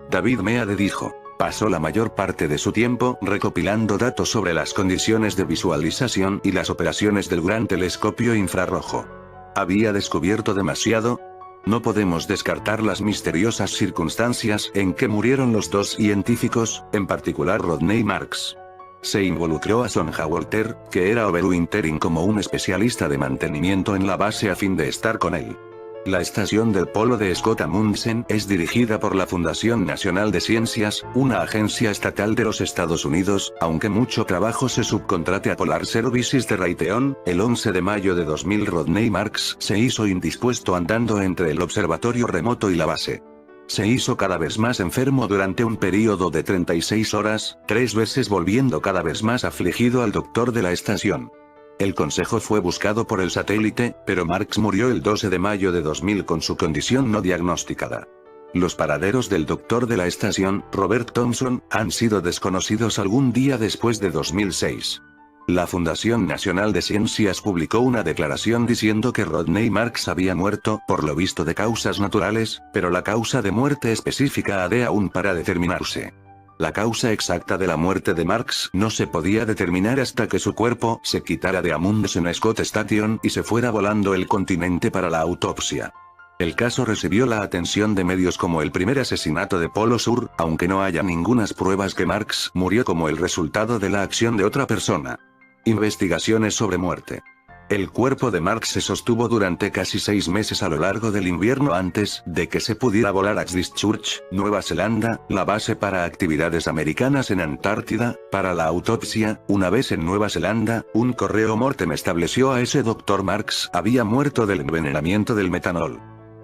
David Meade dijo: pasó la mayor parte de su tiempo recopilando datos sobre las condiciones de visualización y las operaciones del gran telescopio infrarrojo. ¿Había descubierto demasiado? No podemos descartar las misteriosas circunstancias en que murieron los dos científicos, en particular Rodney Marks. Se involucró a Sonja Walter, que era overwintering como un especialista de mantenimiento en la base a fin de estar con él. La estación del polo de Scott Amundsen es dirigida por la Fundación Nacional de Ciencias, una agencia estatal de los Estados Unidos, aunque mucho trabajo se subcontrate a Polar Services de Raytheon. El 11 de mayo de 2000 Rodney Marks se hizo indispuesto andando entre el observatorio remoto y la base. Se hizo cada vez más enfermo durante un período de 36 horas, 3 veces volviendo cada vez más afligido al doctor de la estación. El consejo fue buscado por el satélite, pero Marks murió el 12 de mayo de 2000 con su condición no diagnosticada. Los paraderos del doctor de la estación, Robert Thompson, han sido desconocidos algún día después de 2006. La Fundación Nacional de Ciencias publicó una declaración diciendo que Rodney Marks había muerto, por lo visto de causas naturales, pero la causa de muerte específica ha de aún para determinarse. La causa exacta de la muerte de Marks no se podía determinar hasta que su cuerpo se quitara de Amundsen Scott Station y se fuera volando el continente para la autopsia. El caso recibió la atención de medios como el primer asesinato de Polo Sur, aunque no haya ningunas pruebas que Marks murió como el resultado de la acción de otra persona. Investigaciones sobre muerte. El cuerpo de Marks se sostuvo durante casi 6 meses a lo largo del invierno antes de que se pudiera volar a Christchurch, Nueva Zelanda, la base para actividades americanas en Antártida, para la autopsia. Una vez en Nueva Zelanda, un correo mortem estableció a ese Dr. Marks había muerto del envenenamiento del metanol.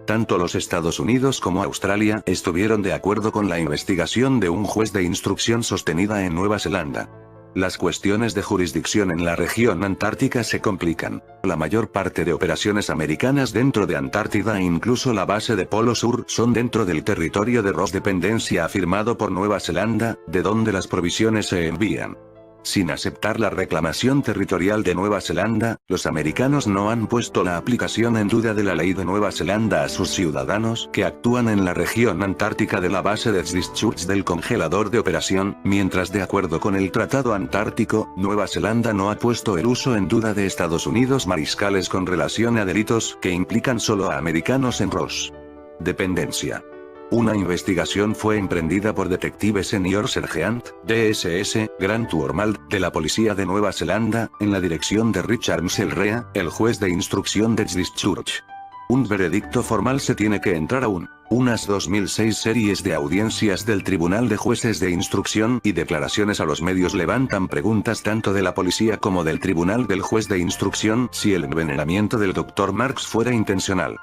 Tanto los Estados Unidos como Australia estuvieron de acuerdo con la investigación de un juez de instrucción sostenida en Nueva Zelanda. Las cuestiones de jurisdicción en la región antártica se complican. La mayor parte de operaciones americanas dentro de Antártida e incluso la base de Polo Sur son dentro del territorio de Ross Dependencia afirmado por Nueva Zelanda, de donde las provisiones se envían. Sin aceptar la reclamación territorial de Nueva Zelanda, los americanos no han puesto la aplicación en duda de la ley de Nueva Zelanda a sus ciudadanos que actúan en la región antártica de la base de Christchurch del congelador de operación, mientras de acuerdo con el Tratado Antártico, Nueva Zelanda no ha puesto el uso en duda de Estados Unidos mariscales con relación a delitos que implican solo a americanos en Ross Dependencia. Una investigación fue emprendida por Detective Senior Sergeant, DSS, Grant Wormald, de la Policía de Nueva Zelanda, en la dirección de Richard Mselrea, el juez de instrucción de Christchurch. Un veredicto formal se tiene que entrar aún. Unas 2006 series de audiencias del Tribunal de Jueces de Instrucción y declaraciones a los medios levantan preguntas tanto de la policía como del Tribunal del Juez de Instrucción si el envenenamiento del Dr. Marks fuera intencional.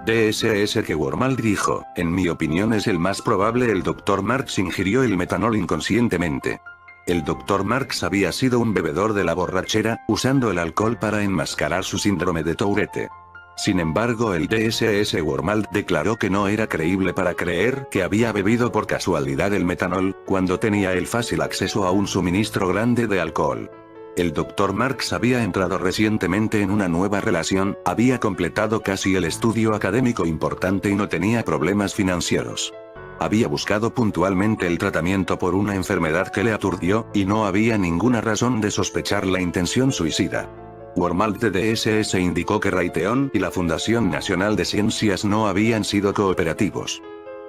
DSS que Wormald dijo: en mi opinión es el más probable. El Dr. Marks ingirió el metanol inconscientemente. El Dr. Marks había sido un bebedor de la borrachera, usando el alcohol para enmascarar su síndrome de Tourette. Sin embargo, el DSS Wormald declaró que no era creíble para creer que había bebido por casualidad el metanol, cuando tenía el fácil acceso a un suministro grande de alcohol. El Dr. Marks había entrado recientemente en una nueva relación, había completado casi el estudio académico importante y no tenía problemas financieros. Había buscado puntualmente el tratamiento por una enfermedad que le aturdió, y no había ninguna razón de sospechar la intención suicida. Wormald de DSS indicó que Raytheon y la Fundación Nacional de Ciencias no habían sido cooperativos.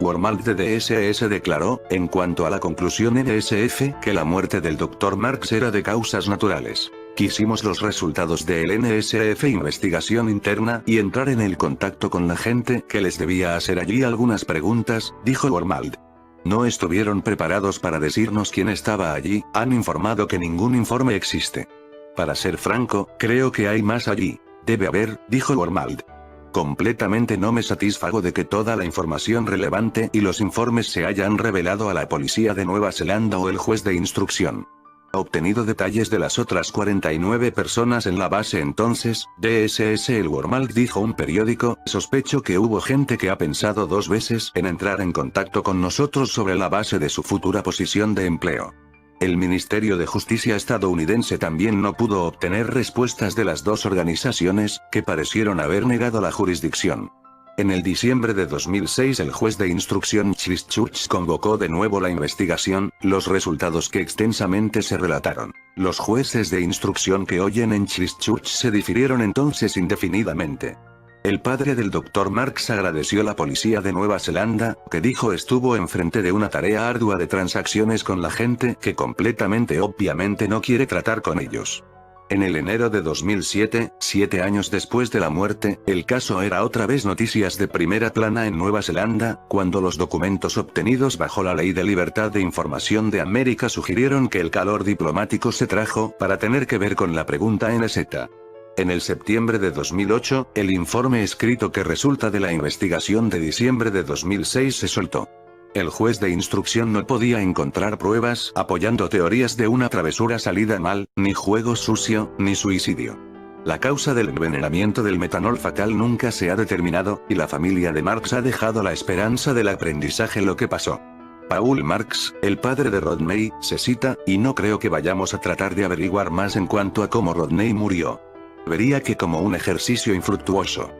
Wormald de DSS declaró, en cuanto a la conclusión NSF, que la muerte del Dr. Marks era de causas naturales. Quisimos los resultados del NSF investigación interna y entrar en el contacto con la gente que les debía hacer allí algunas preguntas, dijo Wormald. No estuvieron preparados para decirnos quién estaba allí, han informado que ningún informe existe. Para ser franco, creo que hay más allí. Debe haber, dijo Wormald. Completamente no me satisfago de que toda la información relevante y los informes se hayan revelado a la policía de Nueva Zelanda o el juez de instrucción. Ha obtenido detalles de las otras 49 personas en la base entonces, DSS el Wormald dijo a un periódico, sospecho que hubo gente que ha pensado 2 veces en entrar en contacto con nosotros sobre la base de su futura posición de empleo. El Ministerio de Justicia estadounidense también no pudo obtener respuestas de las 2 organizaciones, que parecieron haber negado la jurisdicción. En el diciembre de 2006 el juez de instrucción Christchurch convocó de nuevo la investigación, los resultados que extensamente se relataron. Los jueces de instrucción que oyen en Christchurch se difirieron entonces indefinidamente. El padre del Dr. Marks agradeció a la policía de Nueva Zelanda, que dijo estuvo enfrente de una tarea ardua de transacciones con la gente que completamente obviamente no quiere tratar con ellos. En el enero de 2007, 7 años después de la muerte, el caso era otra vez noticias de primera plana en Nueva Zelanda, cuando los documentos obtenidos bajo la Ley de Libertad de Información de América sugirieron que el calor diplomático se trajo para tener que ver con la pregunta NZ. En el septiembre de 2008, el informe escrito que resulta de la investigación de diciembre de 2006 se soltó. El juez de instrucción no podía encontrar pruebas apoyando teorías de una travesura salida mal, ni juego sucio, ni suicidio. La causa del envenenamiento del metanol fatal nunca se ha determinado, y la familia de Marks ha dejado la esperanza del aprendizaje lo que pasó. Paul Marks, el padre de Rodney, se cita, y no creo que vayamos a tratar de averiguar más en cuanto a cómo Rodney murió. Vería que como un ejercicio infructuoso.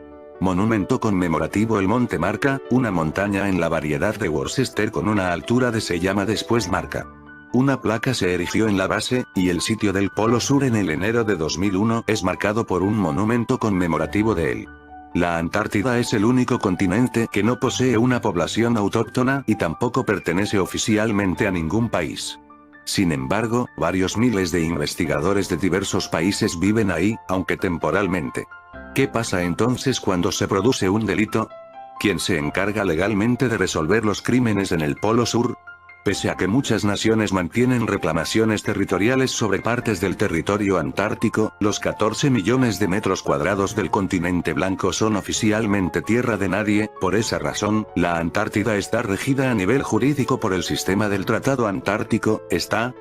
Monumento conmemorativo el Monte Marca, una montaña en la variedad de Worcester con una altura de se llama después Marca. Una placa se erigió en la base, y el sitio del Polo Sur en el enero de 2001 es marcado por un monumento conmemorativo de él. La Antártida es el único continente que no posee una población autóctona y tampoco pertenece oficialmente a ningún país. Sin embargo, varios miles de investigadores de diversos países viven ahí, aunque temporalmente. ¿Qué pasa entonces cuando se produce un delito? ¿Quién se encarga legalmente de resolver los crímenes en el Polo Sur? Pese a que muchas naciones mantienen reclamaciones territoriales sobre partes del territorio antártico, los 14 millones de metros cuadrados del continente blanco son oficialmente tierra de nadie. Por esa razón, la Antártida está regida a nivel jurídico por el sistema del Tratado Antártico,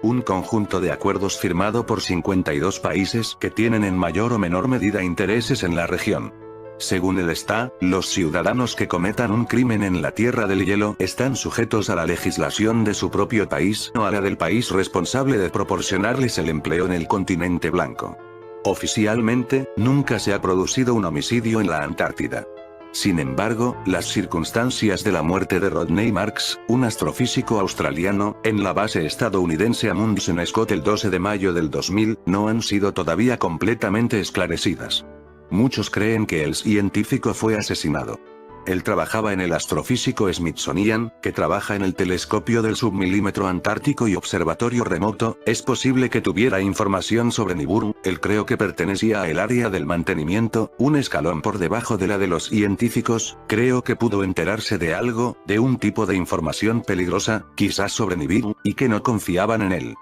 un conjunto de acuerdos firmado por 52 países que tienen en mayor o menor medida intereses en la región. Según el los ciudadanos que cometan un crimen en la Tierra del Hielo están sujetos a la legislación de su propio país o a la del país responsable de proporcionarles el empleo en el continente blanco. Oficialmente, nunca se ha producido un homicidio en la Antártida. Sin embargo, las circunstancias de la muerte de Rodney Marks, un astrofísico australiano, en la base estadounidense Amundsen Scott el 12 de mayo del 2000, no han sido todavía completamente esclarecidas. Muchos creen que el científico fue asesinado. Él trabajaba en el astrofísico Smithsonian, que trabaja en el telescopio del submilímetro antártico y observatorio remoto. Es posible que tuviera información sobre Nibiru. Él creo que pertenecía al área del mantenimiento, un escalón por debajo de la de los científicos. Creo que pudo enterarse de algo, de un tipo de información peligrosa, quizás sobre Nibiru, y que no confiaban en él.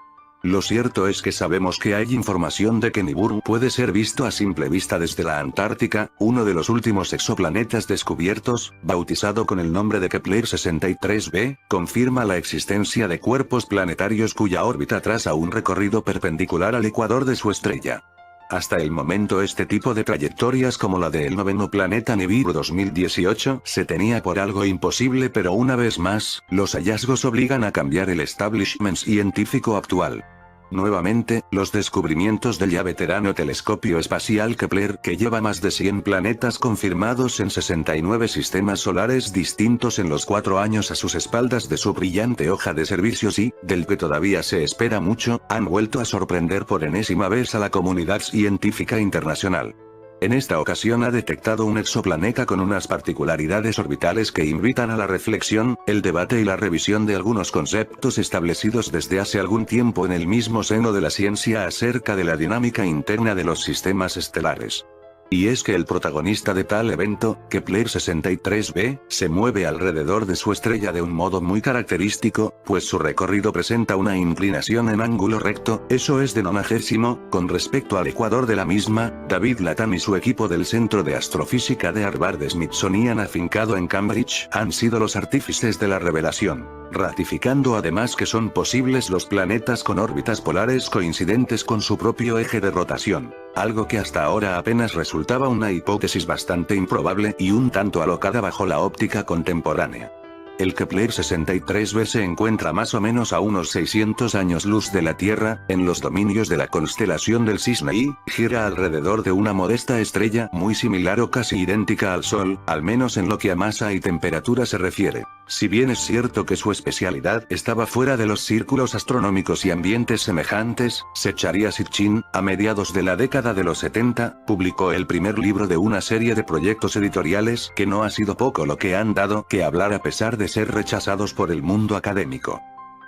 Lo cierto es que sabemos que hay información de que Nibiru puede ser visto a simple vista desde la Antártica, uno de los últimos exoplanetas descubiertos, bautizado con el nombre de Kepler 63b, confirma la existencia de cuerpos planetarios cuya órbita traza un recorrido perpendicular al ecuador de su estrella. Hasta el momento este tipo de trayectorias como la del noveno planeta Nibiru 2018 se tenía por algo imposible, pero una vez más, los hallazgos obligan a cambiar el establishment científico actual. Nuevamente, los descubrimientos del ya veterano telescopio espacial Kepler, que lleva más de 100 planetas confirmados en 69 sistemas solares distintos en los 4 años a sus espaldas de su brillante hoja de servicios y, del que todavía se espera mucho, han vuelto a sorprender por enésima vez a la comunidad científica internacional. En esta ocasión ha detectado un exoplaneta con unas particularidades orbitales que invitan a la reflexión, el debate y la revisión de algunos conceptos establecidos desde hace algún tiempo en el mismo seno de la ciencia acerca de la dinámica interna de los sistemas estelares. Y es que el protagonista de tal evento, Kepler 63b, se mueve alrededor de su estrella de un modo muy característico, pues su recorrido presenta una inclinación en ángulo recto, eso es de 90, con respecto al ecuador de la misma. David Latham y su equipo del Centro de Astrofísica de Harvard-Smithsonian afincado en Cambridge han sido los artífices de la revelación, ratificando además que son posibles los planetas con órbitas polares coincidentes con su propio eje de rotación, algo que hasta ahora apenas resultaba una hipótesis bastante improbable y un tanto alocada bajo la óptica contemporánea. El Kepler 63b se encuentra más o menos a unos 600 años luz de la Tierra, en los dominios de la constelación del Cisne y gira alrededor de una modesta estrella muy similar o casi idéntica al Sol, al menos en lo que a masa y temperatura se refiere. Si bien es cierto que su especialidad estaba fuera de los círculos astronómicos y ambientes semejantes, Zecharia Sitchin, a mediados de la década de los 70, publicó el primer libro de una serie de proyectos editoriales que no ha sido poco lo que han dado que hablar a pesar de ser rechazados por el mundo académico.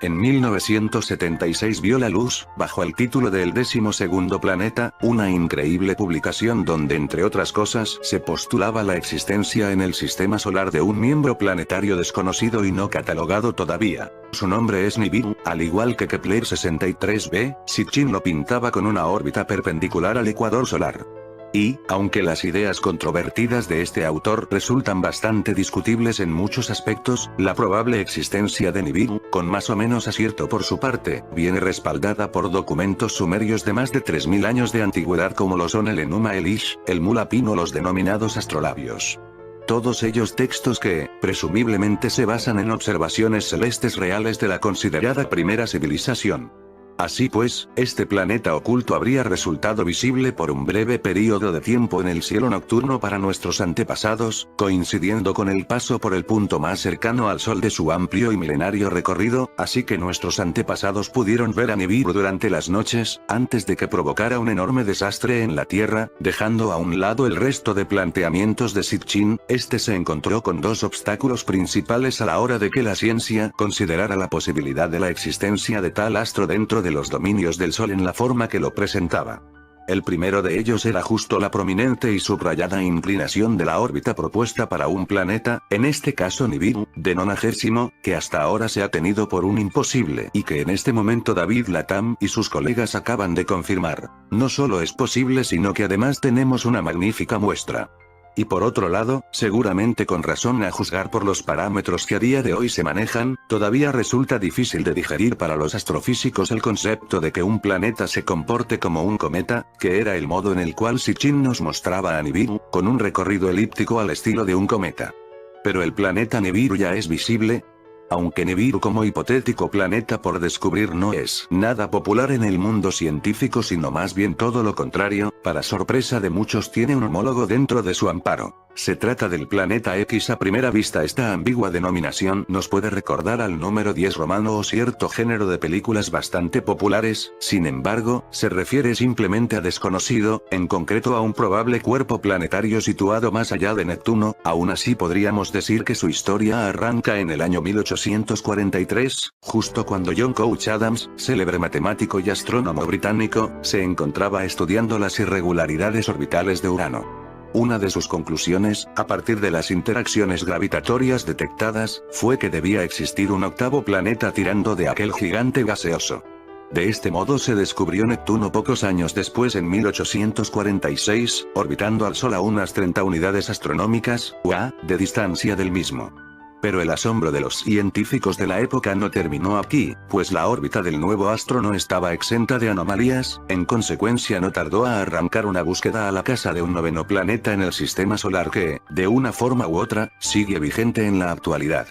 En 1976 vio la luz, bajo el título de El 12º planeta, una increíble publicación donde entre otras cosas se postulaba la existencia en el sistema solar de un miembro planetario desconocido y no catalogado todavía. Su nombre es Nibiru, al igual que Kepler 63b, Sitchin lo pintaba con una órbita perpendicular al ecuador solar. Y, aunque las ideas controvertidas de este autor resultan bastante discutibles en muchos aspectos, la probable existencia de Nibiru, con más o menos acierto por su parte, viene respaldada por documentos sumerios de más de 3000 años de antigüedad como lo son el Enuma Elish, el Mulapin o los denominados astrolabios. Todos ellos textos que, presumiblemente se basan en observaciones celestes reales de la considerada primera civilización. Así pues, este planeta oculto habría resultado visible por un breve período de tiempo en el cielo nocturno para nuestros antepasados, coincidiendo con el paso por el punto más cercano al Sol de su amplio y milenario recorrido, así que nuestros antepasados pudieron ver a Nibiru durante las noches, antes de que provocara un enorme desastre en la Tierra, dejando a un lado el resto de planteamientos de Sitchin. Este se encontró con dos obstáculos principales a la hora de que la ciencia considerara la posibilidad de la existencia de tal astro dentro de los dominios del Sol en la forma que lo presentaba. El primero de ellos era justo la prominente y subrayada inclinación de la órbita propuesta para un planeta, en este caso Nibiru, de 90, que hasta ahora se ha tenido por un imposible y que en este momento David Latham y sus colegas acaban de confirmar. No solo es posible sino que además tenemos una magnífica muestra. Y por otro lado, seguramente con razón a juzgar por los parámetros que a día de hoy se manejan, todavía resulta difícil de digerir para los astrofísicos el concepto de que un planeta se comporte como un cometa, que era el modo en el cual Sitchin nos mostraba a Nibiru, con un recorrido elíptico al estilo de un cometa. Pero el planeta Nibiru ya es visible. Aunque Nibiru como hipotético planeta por descubrir no es nada popular en el mundo científico sino más bien todo lo contrario, para sorpresa de muchos tiene un homólogo dentro de su amparo. Se trata del planeta X. A primera vista esta ambigua denominación nos puede recordar al número 10 romano o cierto género de películas bastante populares, sin embargo, se refiere simplemente a desconocido, en concreto a un probable cuerpo planetario situado más allá de Neptuno. Aún así podríamos decir que su historia arranca en el año 1843, justo cuando John Couch Adams, célebre matemático y astrónomo británico, se encontraba estudiando las irregularidades orbitales de Urano. Una de sus conclusiones, a partir de las interacciones gravitatorias detectadas, fue que debía existir un octavo planeta tirando de aquel gigante gaseoso. De este modo se descubrió Neptuno pocos años después en 1846, orbitando al Sol a unas 30 unidades astronómicas, UA, de distancia del mismo. Pero el asombro de los científicos de la época no terminó aquí, pues la órbita del nuevo astro no estaba exenta de anomalías, en consecuencia no tardó a arrancar una búsqueda a la casa de un noveno planeta en el sistema solar que, de una forma u otra, sigue vigente en la actualidad.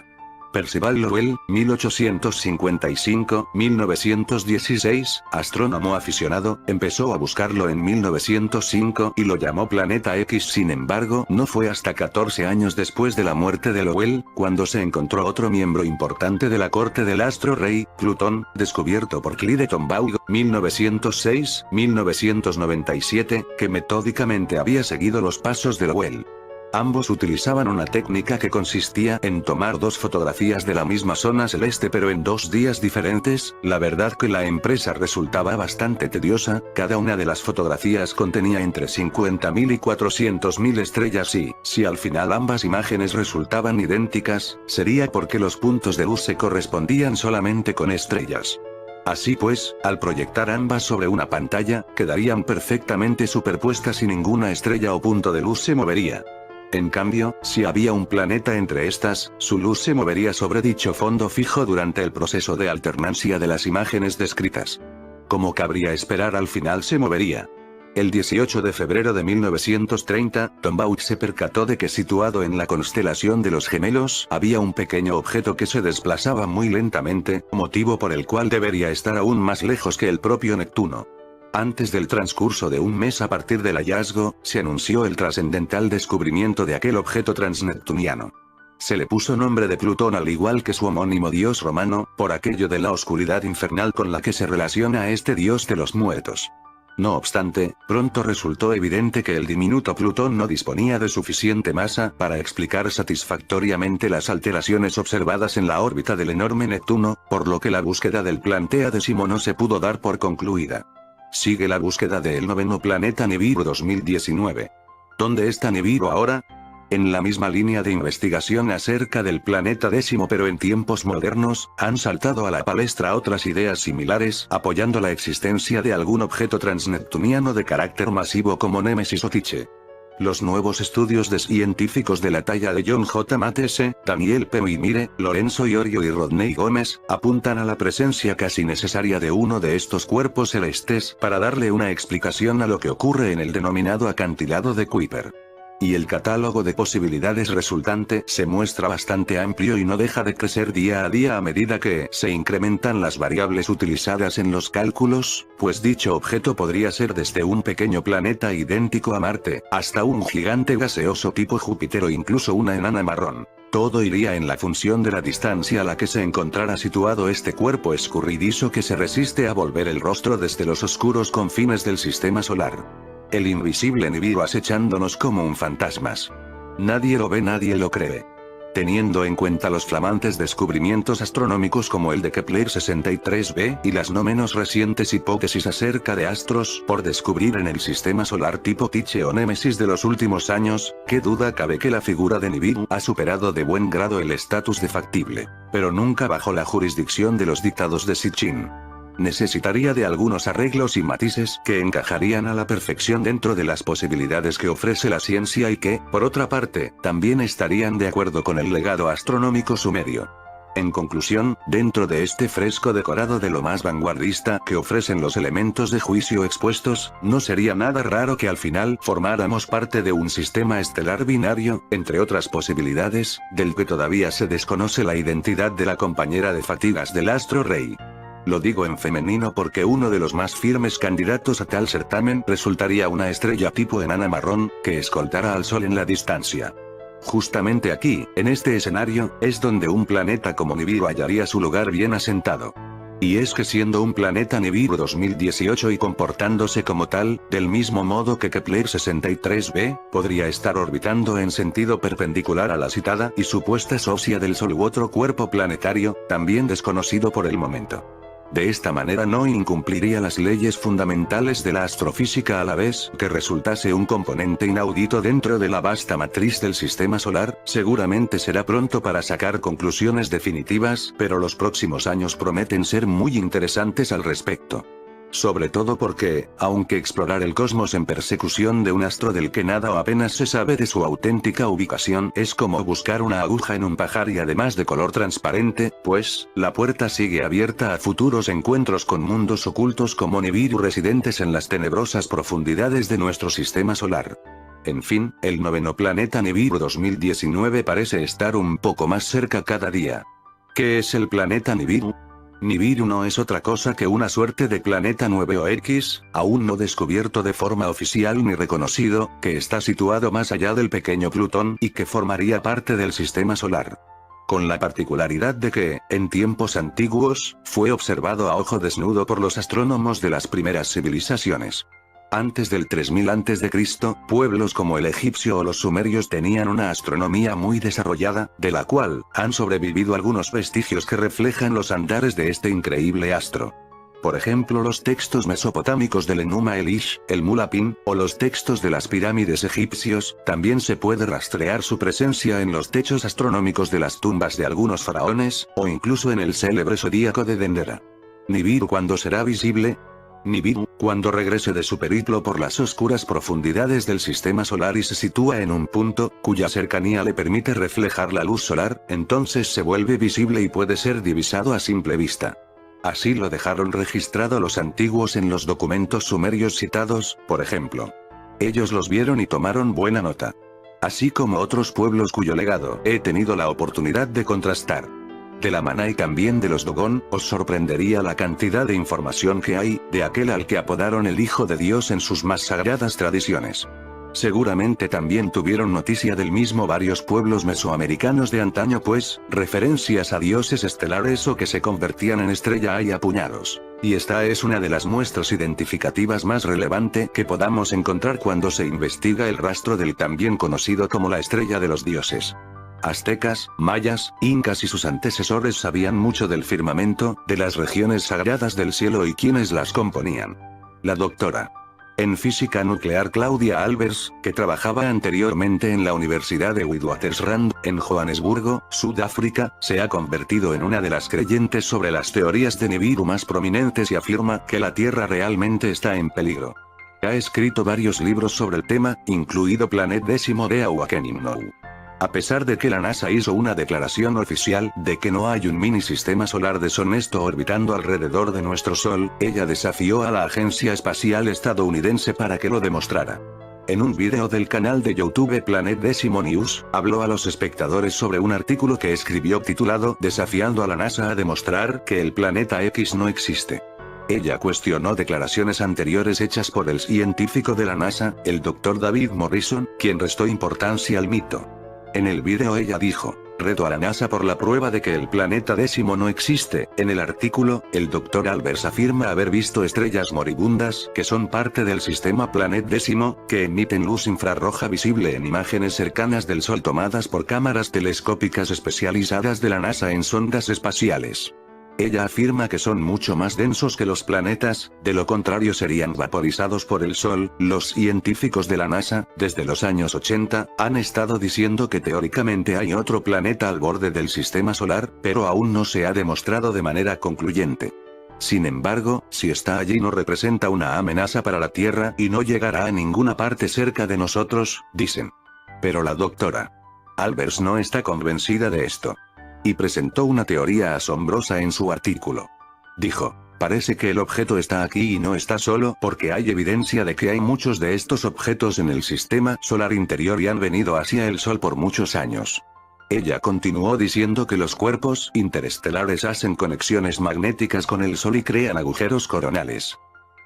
Percival Lowell, 1855-1916, astrónomo aficionado, empezó a buscarlo en 1905 y lo llamó Planeta X. Sin embargo, no fue hasta 14 años después de la muerte de Lowell, cuando se encontró otro miembro importante de la corte del astro rey, Plutón, descubierto por Clyde Tombaugh, 1906-1997, que metódicamente había seguido los pasos de Lowell. Ambos utilizaban una técnica que consistía en tomar dos fotografías de la misma zona celeste pero en 2 días diferentes. La verdad que la empresa resultaba bastante tediosa, cada una de las fotografías contenía entre 50.000 y 400.000 estrellas y, si al final ambas imágenes resultaban idénticas, sería porque los puntos de luz se correspondían solamente con estrellas. Así pues, al proyectar ambas sobre una pantalla, quedarían perfectamente superpuestas y ninguna estrella o punto de luz se movería. En cambio, si había un planeta entre estas, su luz se movería sobre dicho fondo fijo durante el proceso de alternancia de las imágenes descritas. Como cabría esperar, al final se movería. El 18 de febrero de 1930, Tombaugh se percató de que situado en la constelación de los Gemelos había un pequeño objeto que se desplazaba muy lentamente, motivo por el cual debería estar aún más lejos que el propio Neptuno. Antes del transcurso de un mes a partir del hallazgo, se anunció el trascendental descubrimiento de aquel objeto transneptuniano. Se le puso nombre de Plutón al igual que su homónimo dios romano, por aquello de la oscuridad infernal con la que se relaciona a este dios de los muertos. No obstante, pronto resultó evidente que el diminuto Plutón no disponía de suficiente masa para explicar satisfactoriamente las alteraciones observadas en la órbita del enorme Neptuno, por lo que la búsqueda del planeta décimo no se pudo dar por concluida. Sigue la búsqueda del noveno planeta Nibiru 2019. ¿Dónde está Nibiru ahora? En la misma línea de investigación acerca del planeta décimo pero en tiempos modernos, han saltado a la palestra otras ideas similares apoyando la existencia de algún objeto transneptuniano de carácter masivo como Némesis o Tyche. Los nuevos estudios de científicos de la talla de John J. Matese, Daniel P. Mire, Lorenzo Iorio y Rodney Gómez, apuntan a la presencia casi necesaria de uno de estos cuerpos celestes para darle una explicación a lo que ocurre en el denominado acantilado de Kuiper. Y el catálogo de posibilidades resultante se muestra bastante amplio y no deja de crecer día a día a medida que se incrementan las variables utilizadas en los cálculos, pues dicho objeto podría ser desde un pequeño planeta idéntico a Marte, hasta un gigante gaseoso tipo Júpiter o incluso una enana marrón. Todo iría en la función de la distancia a la que se encontrara situado este cuerpo escurridizo que se resiste a volver el rostro desde los oscuros confines del sistema solar. El invisible Nibiru acechándonos como un fantasmas. Nadie lo ve, nadie lo cree. Teniendo en cuenta los flamantes descubrimientos astronómicos como el de Kepler 63b, y las no menos recientes hipótesis acerca de astros por descubrir en el sistema solar tipo Tyche o Némesis de los últimos años, qué duda cabe que la figura de Nibiru ha superado de buen grado el estatus de factible, pero nunca bajo la jurisdicción de los dictados de Sitchin. Necesitaría de algunos arreglos y matices que encajarían a la perfección dentro de las posibilidades que ofrece la ciencia y que, por otra parte, también estarían de acuerdo con el legado astronómico sumerio. En conclusión, dentro de este fresco decorado de lo más vanguardista que ofrecen los elementos de juicio expuestos, no sería nada raro que al final formáramos parte de un sistema estelar binario, entre otras posibilidades, del que todavía se desconoce la identidad de la compañera de fatigas del astro rey. Lo digo en femenino porque uno de los más firmes candidatos a tal certamen resultaría una estrella tipo enana marrón, que escoltara al Sol en la distancia. Justamente aquí, en este escenario, es donde un planeta como Nibiru hallaría su lugar bien asentado. Y es que siendo un planeta Nibiru 2018 y comportándose como tal, del mismo modo que Kepler 63b, podría estar orbitando en sentido perpendicular a la citada y supuesta socia del Sol u otro cuerpo planetario, también desconocido por el momento. De esta manera no incumpliría las leyes fundamentales de la astrofísica a la vez que resultase un componente inaudito dentro de la vasta matriz del sistema solar. Seguramente será pronto para sacar conclusiones definitivas, pero los próximos años prometen ser muy interesantes al respecto. Sobre todo porque, aunque explorar el cosmos en persecución de un astro del que nada o apenas se sabe de su auténtica ubicación es como buscar una aguja en un pajar y además de color transparente, pues, la puerta sigue abierta a futuros encuentros con mundos ocultos como Nibiru residentes en las tenebrosas profundidades de nuestro sistema solar. En fin, el noveno planeta Nibiru 2019 parece estar un poco más cerca cada día. ¿Qué es el planeta Nibiru? Nibiru no es otra cosa que una suerte de planeta 9 aún no descubierto de forma oficial ni reconocido, que está situado más allá del pequeño Plutón y que formaría parte del sistema solar. Con la particularidad de que, en tiempos antiguos, fue observado a ojo desnudo por los astrónomos de las primeras civilizaciones. Antes del 3000 a.C., pueblos como el egipcio o los sumerios tenían una astronomía muy desarrollada, de la cual han sobrevivido algunos vestigios que reflejan los andares de este increíble astro. Por ejemplo, los textos mesopotámicos del Enuma Elish, el Mulapin, o los textos de las pirámides egipcios. También se puede rastrear su presencia en los techos astronómicos de las tumbas de algunos faraones, o incluso en el célebre zodíaco de Dendera. Nibiru, ¿cuándo será visible? Nibiru, cuando regrese de su periplo por las oscuras profundidades del sistema solar y se sitúa en un punto, cuya cercanía le permite reflejar la luz solar, entonces se vuelve visible y puede ser divisado a simple vista. Así lo dejaron registrado los antiguos en los documentos sumerios citados, por ejemplo. Ellos los vieron y tomaron buena nota. Así como otros pueblos cuyo legado he tenido la oportunidad de contrastar. De la Maná y también de los Dogon, os sorprendería la cantidad de información que hay, de aquel al que apodaron el Hijo de Dios en sus más sagradas tradiciones. Seguramente también tuvieron noticia del mismo varios pueblos mesoamericanos de antaño, pues, referencias a dioses estelares o que se convertían en estrella hay a puñados. Y esta es una de las muestras identificativas más relevante que podamos encontrar cuando se investiga el rastro del también conocido como la estrella de los dioses. Aztecas, mayas, incas y sus antecesores sabían mucho del firmamento, de las regiones sagradas del cielo y quienes las componían. La doctora en física nuclear Claudia Albers, que trabajaba anteriormente en la Universidad de Witwatersrand, en Johannesburgo, Sudáfrica, se ha convertido en una de las creyentes sobre las teorías de Nibiru más prominentes y afirma que la Tierra realmente está en peligro. Ha escrito varios libros sobre el tema, incluido Planet Décimo de Awakening Now. A pesar de que la NASA hizo una declaración oficial de que no hay un mini sistema solar deshonesto orbitando alrededor de nuestro Sol, ella desafió a la Agencia Espacial Estadounidense para que lo demostrara. En un video del canal de YouTube Planet Décimo News, habló a los espectadores sobre un artículo que escribió titulado Desafiando a la NASA a demostrar que el planeta X no existe. Ella cuestionó declaraciones anteriores hechas por el científico de la NASA, el Dr. David Morrison, quien restó importancia al mito. En el video ella dijo, reto a la NASA por la prueba de que el planeta décimo no existe. En el artículo, el Dr. Albers afirma haber visto estrellas moribundas, que son parte del sistema Planet Décimo, que emiten luz infrarroja visible en imágenes cercanas del Sol tomadas por cámaras telescópicas especializadas de la NASA en sondas espaciales. Ella afirma que son mucho más densos que los planetas, de lo contrario serían vaporizados por el Sol. Los científicos de la NASA, desde los años 80, han estado diciendo que teóricamente hay otro planeta al borde del sistema solar, pero aún no se ha demostrado de manera concluyente. Sin embargo, si está allí no representa una amenaza para la Tierra y no llegará a ninguna parte cerca de nosotros, dicen. Pero la doctora Albers no está convencida de esto. Y presentó una teoría asombrosa en su artículo. Dijo, parece que el objeto está aquí y no está solo porque hay evidencia de que hay muchos de estos objetos en el sistema solar interior y han venido hacia el Sol por muchos años. Ella continuó diciendo que los cuerpos interestelares hacen conexiones magnéticas con el Sol y crean agujeros coronales.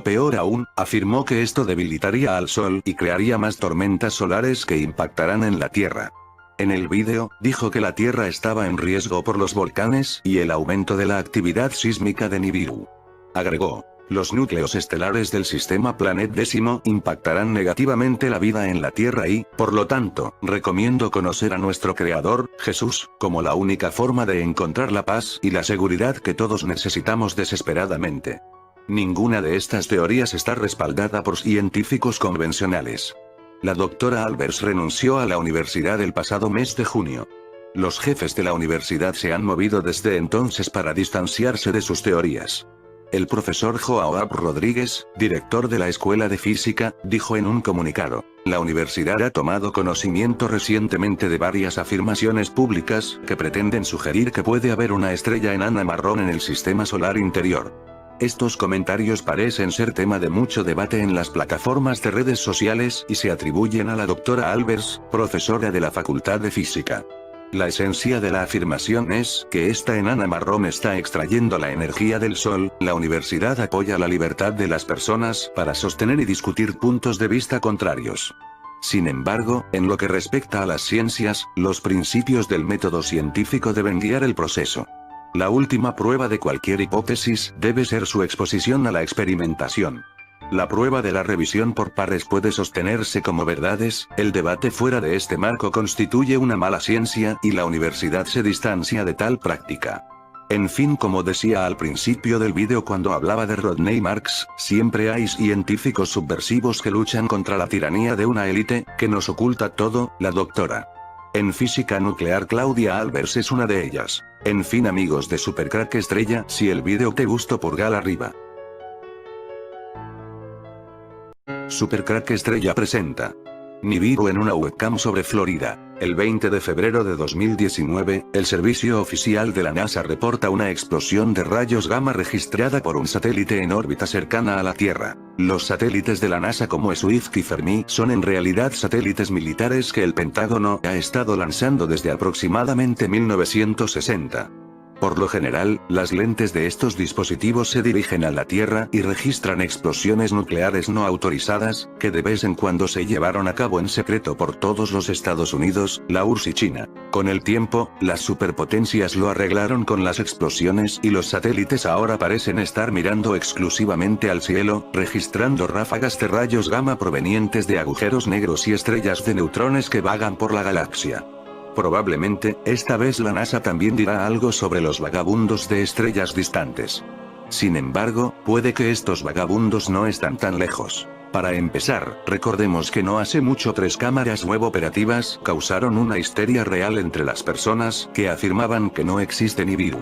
Peor aún, afirmó que esto debilitaría al Sol y crearía más tormentas solares que impactarán en la Tierra. En el vídeo, dijo que la Tierra estaba en riesgo por los volcanes y el aumento de la actividad sísmica de Nibiru. Agregó, los núcleos estelares del sistema Planet Décimo impactarán negativamente la vida en la Tierra y, por lo tanto, recomiendo conocer a nuestro Creador, Jesús, como la única forma de encontrar la paz y la seguridad que todos necesitamos desesperadamente. Ninguna de estas teorías está respaldada por científicos convencionales. La doctora Albers renunció a la universidad el pasado mes de junio. Los jefes de la universidad se han movido desde entonces para distanciarse de sus teorías. El profesor Joab Rodríguez, director de la Escuela de Física, dijo en un comunicado, la universidad ha tomado conocimiento recientemente de varias afirmaciones públicas que pretenden sugerir que puede haber una estrella enana marrón en el sistema solar interior. Estos comentarios parecen ser tema de mucho debate en las plataformas de redes sociales y se atribuyen a la doctora Albers, profesora de la Facultad de Física. La esencia de la afirmación es que esta enana marrón está extrayendo la energía del sol. La universidad apoya la libertad de las personas para sostener y discutir puntos de vista contrarios. Sin embargo, en lo que respecta a las ciencias, los principios del método científico deben guiar el proceso. La última prueba de cualquier hipótesis debe ser su exposición a la experimentación. La prueba de la revisión por pares puede sostenerse como verdades. El debate fuera de este marco constituye una mala ciencia y la universidad se distancia de tal práctica. En fin, como decía al principio del vídeo cuando hablaba de Rodney Marx, siempre hay científicos subversivos que luchan contra la tiranía de una élite que nos oculta todo. La doctora en física nuclear Claudia Albers es una de ellas. En fin, amigos de Supercrack Estrella, si el vídeo te gustó, pulgar arriba. Supercrack Estrella presenta Nibiru en una webcam sobre Florida. El 20 de febrero de 2019, el servicio oficial de la NASA reporta una explosión de rayos gamma registrada por un satélite en órbita cercana a la Tierra. Los satélites de la NASA como Swift y Fermi son en realidad satélites militares que el Pentágono ha estado lanzando desde aproximadamente 1960. Por lo general, las lentes de estos dispositivos se dirigen a la Tierra y registran explosiones nucleares no autorizadas, que de vez en cuando se llevaron a cabo en secreto por todos los Estados Unidos, la URSS y China. Con el tiempo, las superpotencias lo arreglaron con las explosiones y los satélites ahora parecen estar mirando exclusivamente al cielo, registrando ráfagas de rayos gamma provenientes de agujeros negros y estrellas de neutrones que vagan por la galaxia. Probablemente, esta vez la NASA también dirá algo sobre los vagabundos de estrellas distantes. Sin embargo, puede que estos vagabundos no están tan lejos. Para empezar, recordemos que no hace mucho 3 cámaras web operativas causaron una histeria real entre las personas que afirmaban que no existe Nibiru.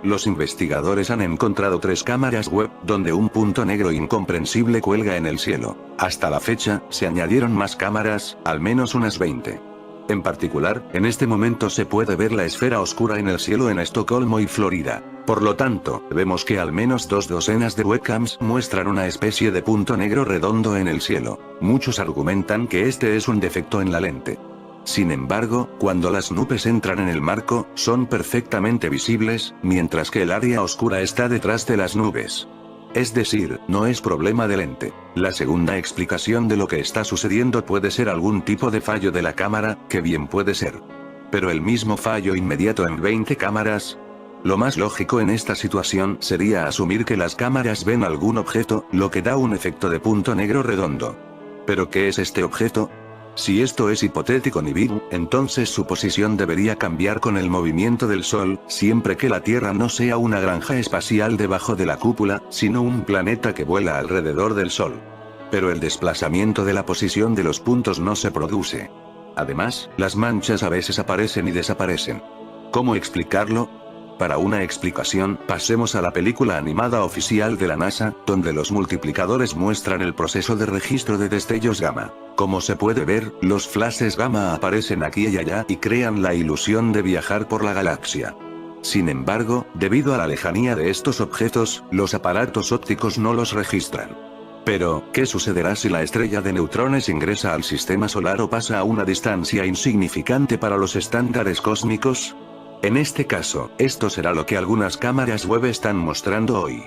Los investigadores han encontrado 3 cámaras web donde un punto negro incomprensible cuelga en el cielo. Hasta la fecha, se añadieron más cámaras, al menos unas 20. En particular, en este momento se puede ver la esfera oscura en el cielo en Estocolmo y Florida. Por lo tanto, vemos que al menos 2 docenas de webcams muestran una especie de punto negro redondo en el cielo. Muchos argumentan que este es un defecto en la lente. Sin embargo, cuando las nubes entran en el marco, son perfectamente visibles, mientras que el área oscura está detrás de las nubes. Es decir, no es problema de lente. La segunda explicación de lo que está sucediendo puede ser algún tipo de fallo de la cámara, que bien puede ser. Pero el mismo fallo inmediato en 20 cámaras. Lo más lógico en esta situación sería asumir que las cámaras ven algún objeto, lo que da un efecto de punto negro redondo. ¿Pero qué es este objeto? Si esto es hipotético Nibiru, entonces su posición debería cambiar con el movimiento del Sol, siempre que la Tierra no sea una granja espacial debajo de la cúpula, sino un planeta que vuela alrededor del Sol. Pero el desplazamiento de la posición de los puntos no se produce. Además, las manchas a veces aparecen y desaparecen. ¿Cómo explicarlo? Para una explicación, pasemos a la película animada oficial de la NASA, donde los multiplicadores muestran el proceso de registro de destellos gamma. Como se puede ver, los flashes gamma aparecen aquí y allá y crean la ilusión de viajar por la galaxia. Sin embargo, debido a la lejanía de estos objetos, los aparatos ópticos no los registran. Pero, ¿qué sucederá si la estrella de neutrones ingresa al sistema solar o pasa a una distancia insignificante para los estándares cósmicos? En este caso, esto será lo que algunas cámaras web están mostrando hoy.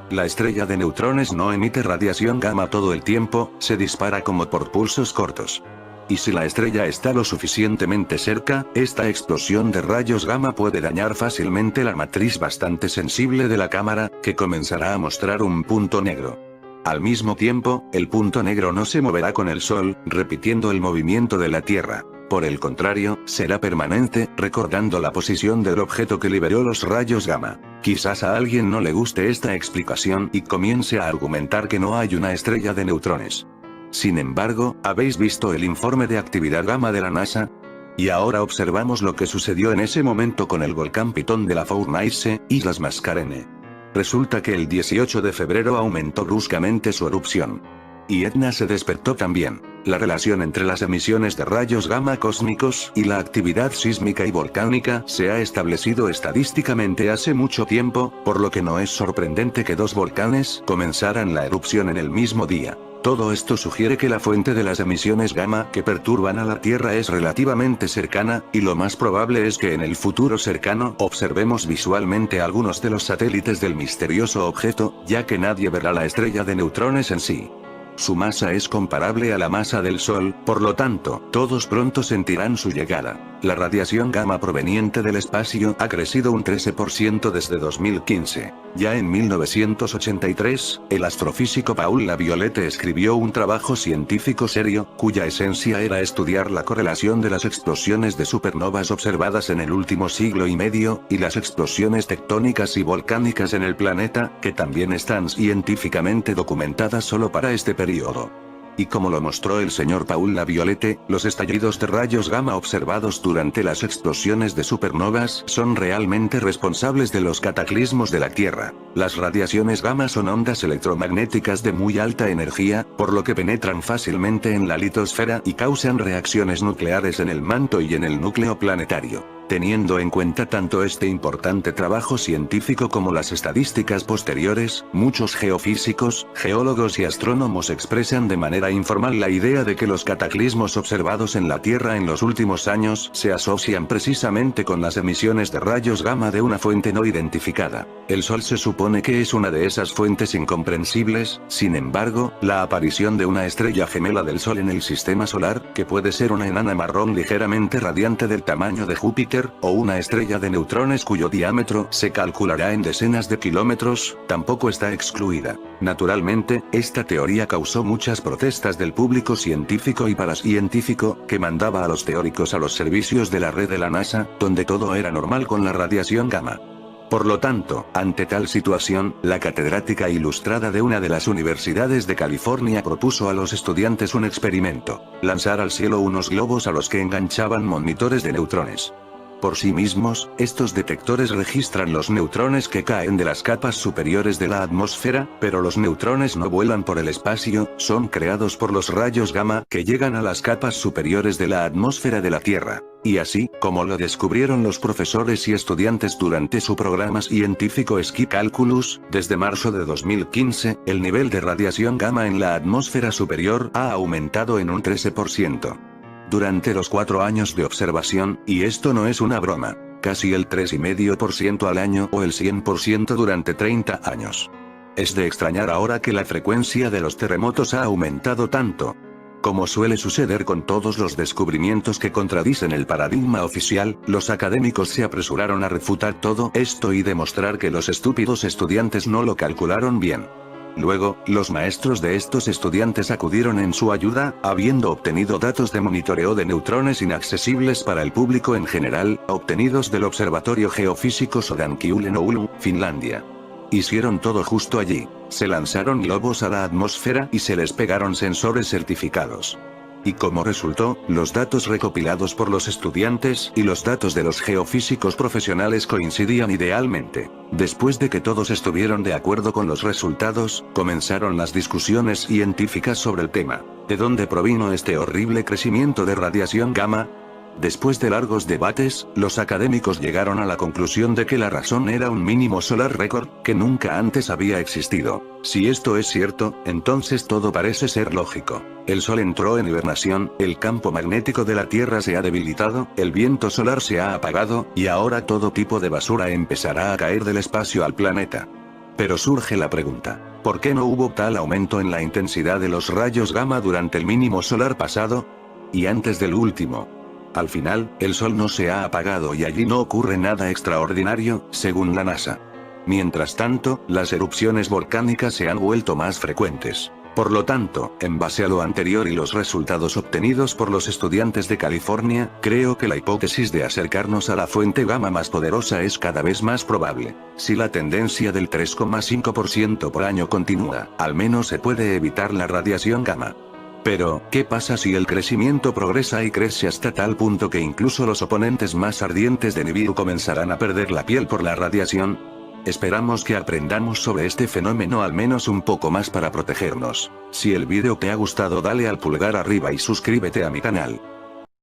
La estrella de neutrones no emite radiación gamma todo el tiempo, se dispara como por pulsos cortos. Y si la estrella está lo suficientemente cerca, esta explosión de rayos gamma puede dañar fácilmente la matriz bastante sensible de la cámara, que comenzará a mostrar un punto negro. Al mismo tiempo, el punto negro no se moverá con el Sol, repitiendo el movimiento de la Tierra. Por el contrario, será permanente, recordando la posición del objeto que liberó los rayos gamma. Quizás a alguien no le guste esta explicación y comience a argumentar que no hay una estrella de neutrones. Sin embargo, ¿habéis visto el informe de actividad gamma de la NASA? Y ahora observamos lo que sucedió en ese momento con el volcán Pitón de la Fournaise, Islas Mascarene. Resulta que el 18 de febrero aumentó bruscamente su erupción. Y Etna se despertó también. La relación entre las emisiones de rayos gamma cósmicos y la actividad sísmica y volcánica se ha establecido estadísticamente hace mucho tiempo, por lo que no es sorprendente que 2 volcanes comenzaran la erupción en el mismo día. Todo esto sugiere que la fuente de las emisiones gamma que perturban a la Tierra es relativamente cercana, y lo más probable es que en el futuro cercano observemos visualmente algunos de los satélites del misterioso objeto, ya que nadie verá la estrella de neutrones en sí. Su masa es comparable a la masa del Sol, por lo tanto, todos pronto sentirán su llegada. La radiación gamma proveniente del espacio ha crecido un 13% desde 2015. Ya en 1983, el astrofísico Paul Laviolette escribió un trabajo científico serio, cuya esencia era estudiar la correlación de las explosiones de supernovas observadas en el último siglo y medio, y las explosiones tectónicas y volcánicas en el planeta, que también están científicamente documentadas solo para este periodo. Y como lo mostró el señor Paul Laviolette, los estallidos de rayos gamma observados durante las explosiones de supernovas son realmente responsables de los cataclismos de la Tierra. Las radiaciones gamma son ondas electromagnéticas de muy alta energía, por lo que penetran fácilmente en la litosfera y causan reacciones nucleares en el manto y en el núcleo planetario. Teniendo en cuenta tanto este importante trabajo científico como las estadísticas posteriores, muchos geofísicos, geólogos y astrónomos expresan de manera informal la idea de que los cataclismos observados en la Tierra en los últimos años se asocian precisamente con las emisiones de rayos gamma de una fuente no identificada. El Sol se supone que es una de esas fuentes incomprensibles, sin embargo, la aparición de una estrella gemela del Sol en el sistema solar, que puede ser una enana marrón ligeramente radiante del tamaño de Júpiter, o una estrella de neutrones cuyo diámetro se calculará en decenas de kilómetros, tampoco está excluida. Naturalmente, esta teoría causó muchas protestas del público científico y paracientífico, que mandaba a los teóricos a los servicios de la red de la NASA, donde todo era normal con la radiación gamma. Por lo tanto, ante tal situación, la catedrática ilustrada de una de las universidades de California propuso a los estudiantes un experimento: lanzar al cielo unos globos a los que enganchaban monitores de neutrones. Por sí mismos, estos detectores registran los neutrones que caen de las capas superiores de la atmósfera, pero los neutrones no vuelan por el espacio, son creados por los rayos gamma que llegan a las capas superiores de la atmósfera de la Tierra. Y así, como lo descubrieron los profesores y estudiantes durante su programa científico Ski Calculus, desde marzo de 2015, el nivel de radiación gamma en la atmósfera superior ha aumentado en un 13%. Durante los 4 años de observación, y esto no es una broma, casi el 3,5% al año o el 100% durante 30 años. Es de extrañar ahora que la frecuencia de los terremotos ha aumentado tanto. Como suele suceder con todos los descubrimientos que contradicen el paradigma oficial, los académicos se apresuraron a refutar todo esto y demostrar que los estúpidos estudiantes no lo calcularon bien. Luego, los maestros de estos estudiantes acudieron en su ayuda, habiendo obtenido datos de monitoreo de neutrones inaccesibles para el público en general, obtenidos del Observatorio Geofísico Sodankylä en Oulu, Finlandia. Hicieron todo justo allí. Se lanzaron globos a la atmósfera y se les pegaron sensores certificados. Y como resultó, los datos recopilados por los estudiantes y los datos de los geofísicos profesionales coincidían idealmente. Después de que todos estuvieron de acuerdo con los resultados, comenzaron las discusiones científicas sobre el tema. ¿De dónde provino este horrible crecimiento de radiación gamma? Después de largos debates, los académicos llegaron a la conclusión de que la razón era un mínimo solar récord, que nunca antes había existido. Si esto es cierto, entonces todo parece ser lógico. El Sol entró en hibernación, el campo magnético de la Tierra se ha debilitado, el viento solar se ha apagado, y ahora todo tipo de basura empezará a caer del espacio al planeta. Pero surge la pregunta: ¿por qué no hubo tal aumento en la intensidad de los rayos gamma durante el mínimo solar pasado? Y antes del último. Al final, el Sol no se ha apagado y allí no ocurre nada extraordinario, según la NASA. Mientras tanto, las erupciones volcánicas se han vuelto más frecuentes. Por lo tanto, en base a lo anterior y los resultados obtenidos por los estudiantes de California, creo que la hipótesis de acercarnos a la fuente gamma más poderosa es cada vez más probable. Si la tendencia del 3,5% por año continúa, al menos se puede evitar la radiación gamma. Pero, ¿qué pasa si el crecimiento progresa y crece hasta tal punto que incluso los oponentes más ardientes de Nibiru comenzarán a perder la piel por la radiación? Esperamos que aprendamos sobre este fenómeno al menos un poco más para protegernos. Si el vídeo te ha gustado, dale al pulgar arriba y suscríbete a mi canal.